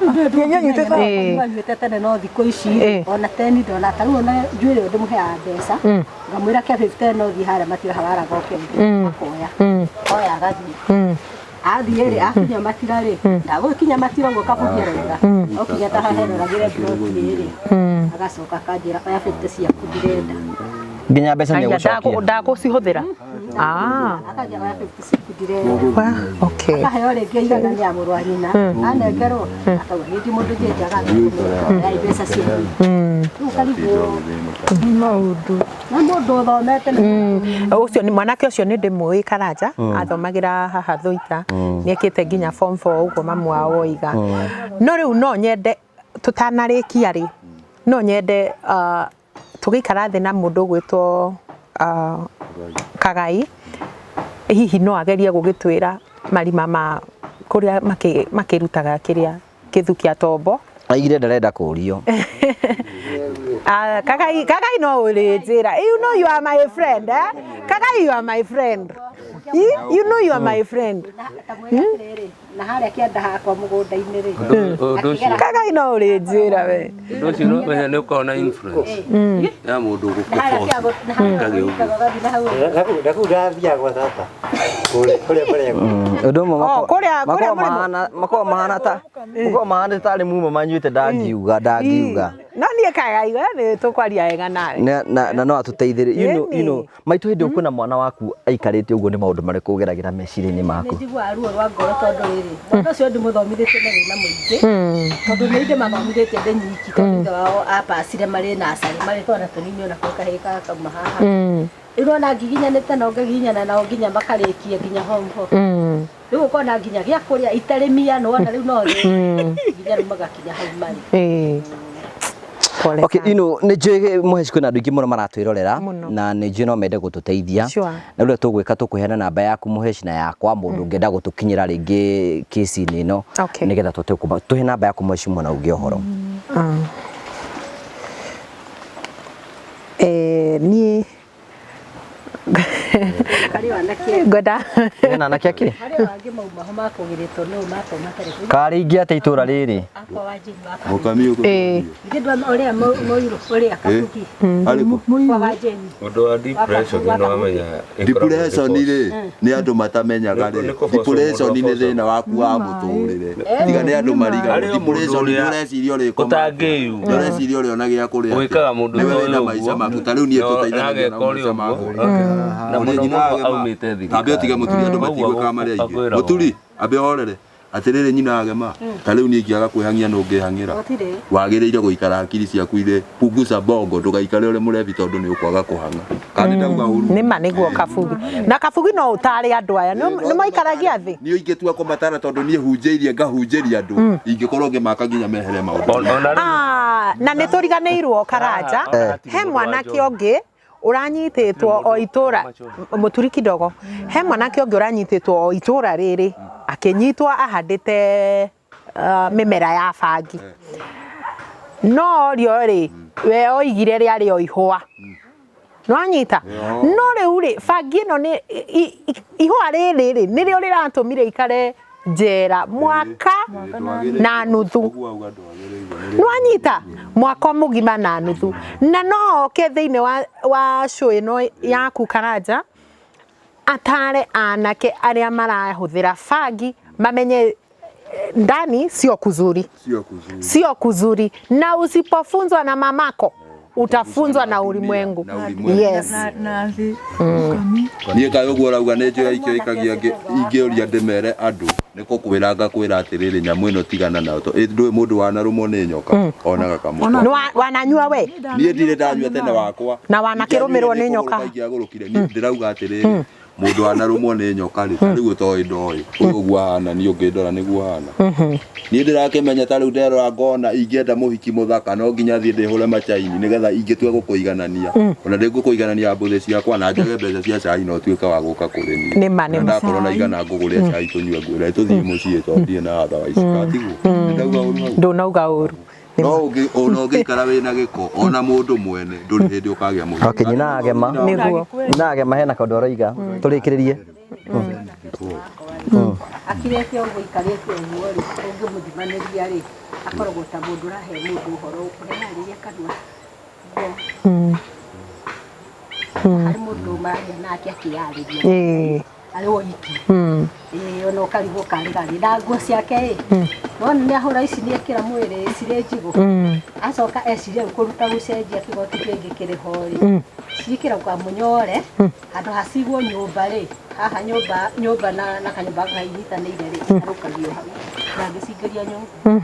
Anyuĩte tene no thikũ ici ona teni ndona ta rĩu ona njuĩrĩ ndĩmũheaga mbeca. Ngamwĩra ke 15 no thiĩ harĩa matira hawaraga oke akoya. Oya agathiĩ. Athiĩ rĩ akinya matira rĩ. Ndagũkinya matira ũguo kabugia rwega. Okinya ta haheroragĩre broti rĩ. Agacoka akanjĩra oya 50 ciaku ndirenda. Nginya mbeca nĩ gũcokia. Ndagũcihũthĩra. Akanjĩra oya 50 ciaku ndirenda. Okay. Akaheo rĩngĩ igana nĩ ya mũrũ wa nyina. Anengerwo akauga hĩndĩ mũndũ njenjaga ya mbeca ciaku. Rĩu karigwo maũndũ. Na mũndũ ũthomete ũcio nĩ mwanake ũcio nĩ ndĩmũĩ Karanja athomagĩra haha Thũita. Nĩekĩte nginya form 4 ũguo mamu wao oiga. No rĩu no nyende tũtanarĩkia rĩ. No nyende tũgĩikara thĩ na mũndũ gwĩtwo Kagai. Hihi no agerie gũgĩtwĩra marima ma kũrĩa makĩrutaga kĩrĩa kĩthu kĩa tombo. Aigire ndarenda kũũrio. Kagai no ũrĩ njĩra. You know you are my friend, eh? Kagai, you are my friend. You know you are my friend. Na harĩa kĩanda hakwa mũgũnda-inĩ rĩ. Kagai no ũrĩ njĩra we. Ndũcio no menya nĩ ũkona influence ya mũndũ gũkũbonga. Nakũ ndathiaga gwa tata. Kũrĩa mbere ũndũ makoo mahana tarĩ muma manyuĩte ndangiuga. No niĩ Kagai nĩ tũkwaria wega nawe. Na no atũteithĩrĩrie. You know maitũ hĩndĩ ũkwĩna mwana waku aikarĩte ũguo nĩ maũndũ marĩkũ ũgeragĩra meciria-inĩ maku? Nĩ njiguaga ruo rwa ngoro tondũ rĩrĩ. Mwana ũcio ndĩmũthomithĩtie na wĩna mũingĩ. Tondũ nĩ ndĩmathomithĩtie ndĩ nyiki tondũ ithe wao apacire marĩ nacari marĩ twana tũnini ona kũu kahĩĩ gakauma haha. Rĩu ona ngiginyanĩte na ũngĩginyana nao nginya makarĩkie nginya homho. Rĩu ũkona nginya gĩa kũrĩa itarĩmia no ona rĩu no nginya rĩu magakinya hau marĩ. Okay, nĩ njũĩ Mũheci kwĩna andũ aingĩ mũno maratwĩrorera na nĩ njũĩ no mende gũtũteithia. Na rĩu tũgwĩka tũkũheana namba yaku Mũheci na yakwa mũndũ ũngĩenda gũtũkinyĩra rĩngĩ kĩci-inĩ ĩno nĩgetha tũhe namba yaku Mũheci mwena ũngĩ ũhoro. Niĩ Ngoda. Na anake akĩ? Harĩ wangĩ mauma ho makũgĩrĩtwo nĩ ũmatoma tarĩku. Karĩ ingĩ atĩ itũra rĩrĩ. Mũkami ũkũ. Ngĩndwa ũrĩa mũirũ ũrĩa kabuki. Arĩkũ? Kwa Jeni. Ũndũ wa depression nĩ wamenya. Depression rĩ nĩ andũ matamenyaga rĩ. Depression nĩ thĩna waku wa mũtũrĩre. Tiga nĩ andũ mariga. Depression nĩ ũreciria ũrĩ koma. Ũtangĩyu. Ũreciria ũrĩ ona gĩa kũrĩa. Gwĩkaga mũndũ ũyũ na maica maku. Ta rĩu niĩ tũteithanagia na maica maku. Na mũndũ aumĩte thiri. Ambe ũtige mũturi andũ matigwĩkaga marĩa ingĩ. Mũturi ambe horere. Atĩrĩrĩ nyina agema. Ta rĩu niĩ ingĩaga kwĩhang'ia no ngĩhang'ĩra. Wagĩrĩire gũikara hakiri ciaku irĩ punguza bongo ndũgaikare ũrĩ mũrebi tondũ nĩ ũkwaga kũhang'a. Kandi ndauga ũru. Nĩ ma nĩguo Kabugi. Na Kabugi no ũtarĩ andũ aya nĩ maikaragia thĩ. Niĩ ingĩtua kũmatara tondũ niĩ hunjĩirie ngahunjĩria andũ. Ingĩkorwo ngĩmaka nginya mehere maũndũ. Na nĩ tũriganĩirwo Karanja. He mwanake ũngĩ ũranyitĩtwo o itũra mũturi kidogo. He mwanake ũngĩ ũranyitĩtwo o itũra rĩrĩ akĩnyitwo ahandĩte mĩmera ya bangi. No rĩo rĩ we oigire rĩarĩ o ihũa. No anyita. No rĩu rĩ bangi ĩno nĩ ihũa rĩrĩ rĩ nĩrĩo rĩratũmire ikare njera mwaka na nuthu. No anyita mwaka mũgima na nuthu. Na no oke thĩinĩ wa show ĩno yaku Karanja atare anake arĩa marahũthĩra bangi mamenye ndani sio kuzuri. Sio kuzuri. Na usipofunzwa na mamako utafunzwa na ulimwengu. Yes. Nathi. Niĩ kayo guorauga nĩ njũĩ ikio ikagia ingĩũria ndĩmere andũ nĩko kwĩranga kwĩra atĩrĩrĩ nyamũ ĩno tigana nayo ndũĩ mũndũ wanarũmwo nĩ nyoka onaga kamũkora. Wananyua we? Niĩ ndirĩ ndanyua tene wakwa. Na wanakĩrũmĩrwo nĩ nyoka. Niĩ ndĩrauga atĩrĩrĩ mũndũ wanarũmwo nĩ nyoka rĩ rĩu ũtoĩ ndoĩ ũguo hana niĩ ũngĩndora nĩguo hana. Niĩ ndĩrakĩmenya ta rĩu nderora ngona ingĩenda mũhiki mũthaka no nginya thiĩ ndĩhũre machaini nĩgetha ingĩtua gũkũiganania. Ona ndĩngũkũiganania mbũthĩ ciakwa na njage mbeca cia cai no tuĩke wa gũka kũrĩ niĩ. Nĩ ma nĩ ma. Ndakorwo na igana ngũgũrĩre cai tũnyue ngwĩra tũthiĩ mũciĩ tondie na thawa ici katiguo. Ndauga ũru. Ndũnauga ũru. No ũngĩikara wĩna gĩko ona mũndũ mwene ndũrĩ hĩndĩ ũkagĩa mũhiki. Okay, nyina agema. Nĩguo. Nyina agema hena kaũndũ aroiga tũrĩkĩrĩrie. Akirete ũguo ikarĩte ũguo rĩ ũngĩmũthimanĩria rĩ akoragwo ta mũndũ ũrahe mũndũ ũhoro ũkũrĩrĩria kanua. Harĩ mũndũ maragia nake akĩyarĩria. Arĩ wiki. Ona ũkarigwo karĩ na nguo ciake no nĩ ahũra ici nĩ ekĩra mwĩrĩ cirĩ njigũ. Acoka eciria kũruta gũcenjia kĩgoti kĩngĩ kĩrĩ ho rĩ ciĩkĩra kamunyore handũ hacigwo nyũmba rĩ haha nyũmba na kanyũmba kainyitanĩire rĩ arũkagio hau na ngĩcingĩria nyũmba.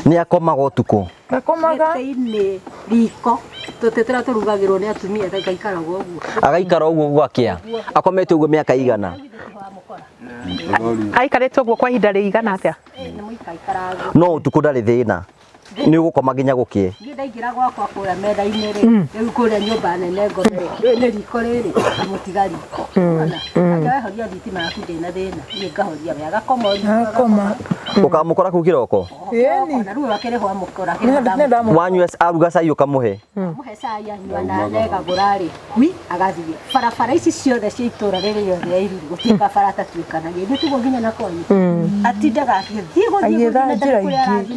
Nĩ akomaga ũtukũ. Gakomaga nĩ riko tũtetera tũrugagĩrwo nĩ atumia gaikaraga ũguo. Agaikara ũguo gwakĩa. Akomete ũguo mĩaka igana. Aikarĩte ũguo kwa ihinda rĩigana atĩa? No ũtukũ ndarĩ thĩna. Nĩ ũgũkoma nginya gũkĩe. Niĩ ndaingĩra gwakwa kũrĩa metha-inĩ rĩ rĩu kũrĩa nyũmba nene ngore nĩ riko rĩrĩ mũtiga riko. Akahoria thitima yaku ndĩna thĩna niĩ ngahoria we agakoma. Ũkamũkora kũu kĩroko? Na rĩu akĩrĩho amũkora. Wanyua aruga cai ũkamũhe? Mũhe cai anyua na negagũra rĩ agathiĩ. Barabara ici ciothe cia itũra rĩrĩ yothe ya Iruri gũtuĩka bara tatuĩkanagia ithuĩ tiguo nginya na kwanyu. Atindaga agĩthiĩ gũthiĩ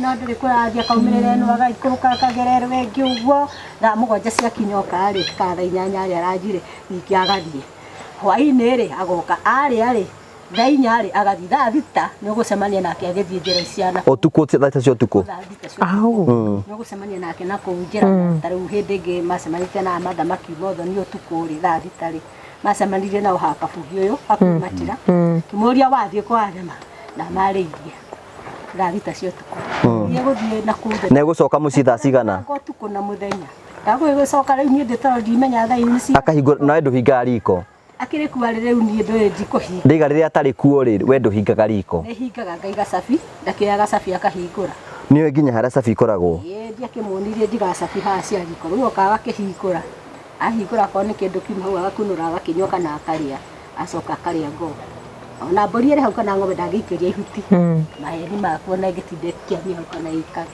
na ndĩrĩ kũrathia kaumĩrĩra ĩno agaikũrũka akagerera wengĩ ũguo thaa mũgwanja ciakinyoka rĩ kana thaa inyanya rĩ aranjire ningĩ agathiĩ. Hwainĩ rĩ agoka arĩa rĩ thaa inya rĩ agathiĩ thaa thita nĩ ũgũcemania nake agĩthiĩ njĩra ciana. Ũtukũ thaa thita cia ũtukũ? Nĩ ũgũcemania nake na kũu njĩra ta rĩu hĩndĩ ĩngĩ macemanĩtie na mathamaki mothe nĩ ũtukũ rĩ thaa thita rĩ macemanirie na ũhakabugi ũyũ akumatĩra kĩmũria wathiĩ kwa nyama na marĩirie thaa thita cia ũtukũ. Nĩegũthiĩ na kũu na egũcoka mũciĩ thaa cigana? Ũtukũ na mũthenya ndagũgĩcoka rĩu niĩ ndĩtoro ndimenya thaa ici. Akahingũra na ndũhingaga riko? Akĩrĩ kuo rĩu niĩ ndũĩ njikũhinga. Ndĩiga rĩrĩa atarĩ kuo rĩ we ndũhingaga riko? Nĩhingaga ngaiga cabi ndakĩoya gacabi akahingũra. Nĩwe nginya harĩa cabi ĩkoragwo? Ndiakĩmuonirie ndiga cabi haha cia riko rĩu okaga akĩhingũra ahingũra akorwo nĩ kĩndũ kiuma hau agakunũra agakĩnyua kana akarĩa acoka akarĩa ngombe. Ona mbũri ĩrĩ hau kana ng'ombe ndangĩikĩria ihuti maheni makuo na ĩngĩtinde kĩamia hau kana ikare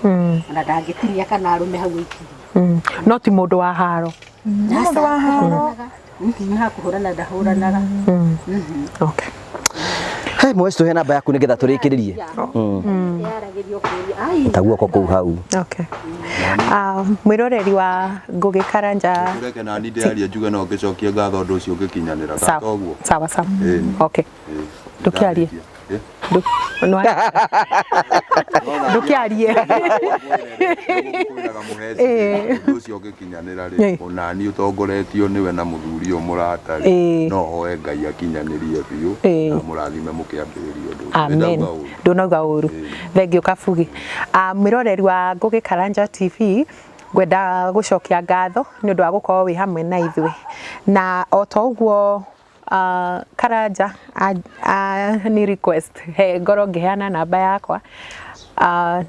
ona ndangĩtinia kana arũme hau ikirie. No ti mũndũ wa haro? Mũndũ wa haro kũhũrana ndahũranaga. Okay. He mweci tũhe namba yaku nĩgetha tũrĩkĩrĩrie. Ta guoko kũu hau. Okay. Mwĩroreri wa Ngũgĩ Karanja. Reke nani ndĩaria njuge no ngĩcokie ngatho ũndũ ũcio ũngĩkinyanĩra ta ũguo. Sawa sawa. Okay. Ndũkĩarie. Ndũkĩarie. Ũndũ ũcio ũngĩkinyanĩra rĩ ona niĩ ũtongoretio nĩwe na mũthuri ũyũ mũratari no hoe Ngai akinyanĩrie biũ na mũrathime mũkĩambĩrĩria ũndũ ũcio. Amen. Ndũnauga ũru. Thengiũ Kabugi. Mwĩroreri wa Ngũgĩ Karanja TV ngwenda gũcokia ngatho nĩ ũndũ wa gũkorwo wĩ hamwe na ithuĩ na o ta ũguo Karanja ni request he ngoro ngĩheana namba yakwa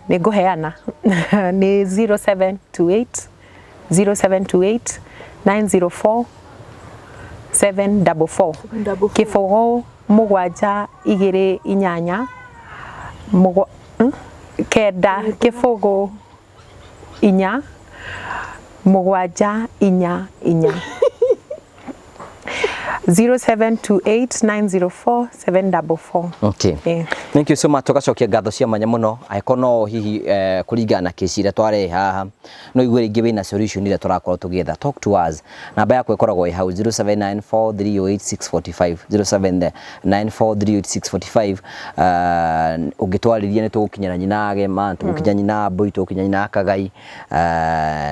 nĩ ngũheana nĩ 0728 904 744 kĩbũgũ mũgwanja igĩrĩ inyanya kenda kĩbũgũ inya mũgwanja inya inya 0728904744. Okay. Thank you so much. Tugacokia ngatho cia mwanya muno aikono hihi kuringana na kesi ira tware haha no igwe ringi wina solution ira turakorwo tugietha. Talk to us. Namba yakwa ikoragwo i hau 0794308645 0794308645. Ungitwariria ni tugukinyana nyinage ma tugukinya nyina mbui tugukinya nyina kagai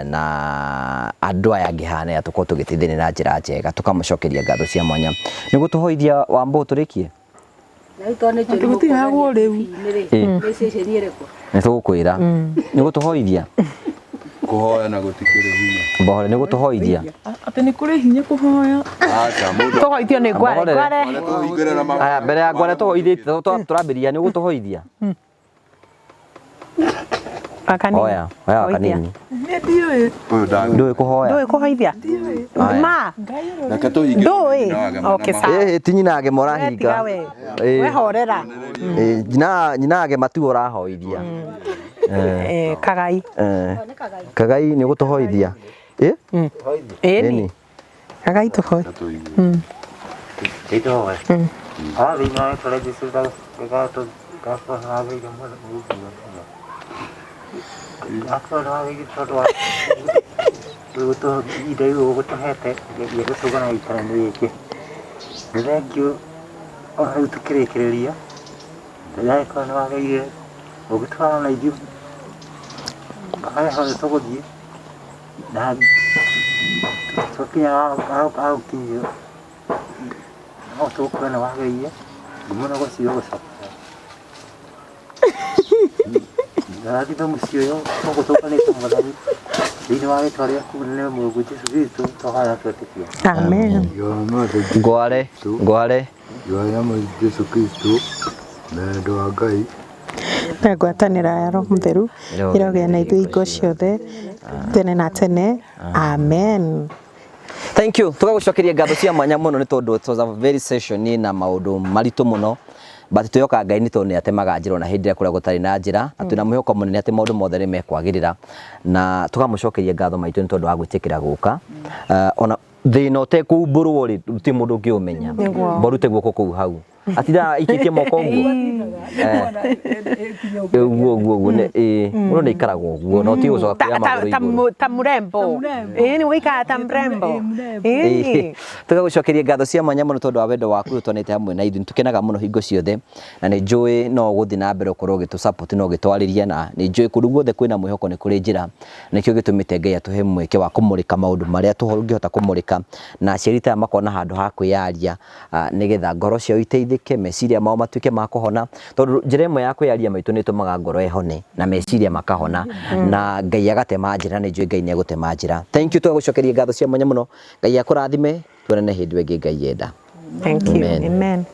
na andu aya ngihana ya tukorwo tugitithania na njira njega tukamucokeria ngatho cia mwanya nigu tuhoithia Wambo turikie tugutihagwo riu ni tugukwira nigu tuhoithia kuhoya na gutikire hinya mbohore nigu tuhoithia ati ni kuri hinya kuhoya acha mundu tuhoithio ni ngware aya mbere ya ngware tuhoithite turambiria nigu tuhoithia akanini oya kanini ndiwe nduwe kuhoya nduwe kuhoithia ma reke tuhinge nduwe okay sawa tinyinage morahinga wehorera nyinage matu orahoithia kagai kagai ni gutuhoithia ni kagai tuhoi itu hoy hari na tole disuda gato gato habe gamma Aku lagi coba itu ide itu hete ya itu kan itu kan itu jadi kyu orang itu kira dia jadi kan lagi begitu orang lagi ayah itu kok dia dan soalnya aku kyu aku kan lagi ya gimana kok sih aku Jadi tu mesti yo, aku tu kan itu malam. Di luar itu hari aku benar mau buat sesuatu, tu hal yang terjadi. Amen. Goare. Yo nama Yesu Kristo na doagai. Na gwatanira ya Roho Mutheru irogea na ithuĩ ingo ciothe tene na tene. Amen. Thank you. Tugagucokeria ngatho cia mwanya muno ni tondu it was a very session na maundu maritu muno. But tuyoka Ngai ni tondu atemaga njira na hindi kuria gutari na njira na twina mwihoko munene ati maundu mothe ni mekwagirira na tugamucokeria ngatho maitu ni tondu wa gwitikira guka ona thina utekumburwo ri ti mundu ungiumenya borute guoko kuu hau atira ikitie moko guo ne mundu ni ikaragwo guo no ti ucoka kuya maguru tamurembo ni wika tamrembo tugagucokeria ngatho cia mwanya muno tondu wa wendo waku twanite hamwe na ithu tukenaga muno hingo ciothe na ni njui no guthi na mbere ukorwo gitu support no gitwariria na ni njui kundu guothe kwina mwihoko ni kuri njira nikio gitumite Ngai atuhe mweke wa kumurika maundu maria tuhota kumurika na aciarita makona handu ha kwiyaria nigetha ngoro ciao iteithike meciria mao matuike ma kuhona tondu njira imwe ya kwiyaria maitu ni tumaga ngoro ehone na meciria makahona na Ngai agatema njira ni njui Ngai ni agutema njira. Thank you tugagucokeria ngatho cia mwanya muno Ngai akurathime tuonane hindi wengi Ngai yenda. Thank you. Amen.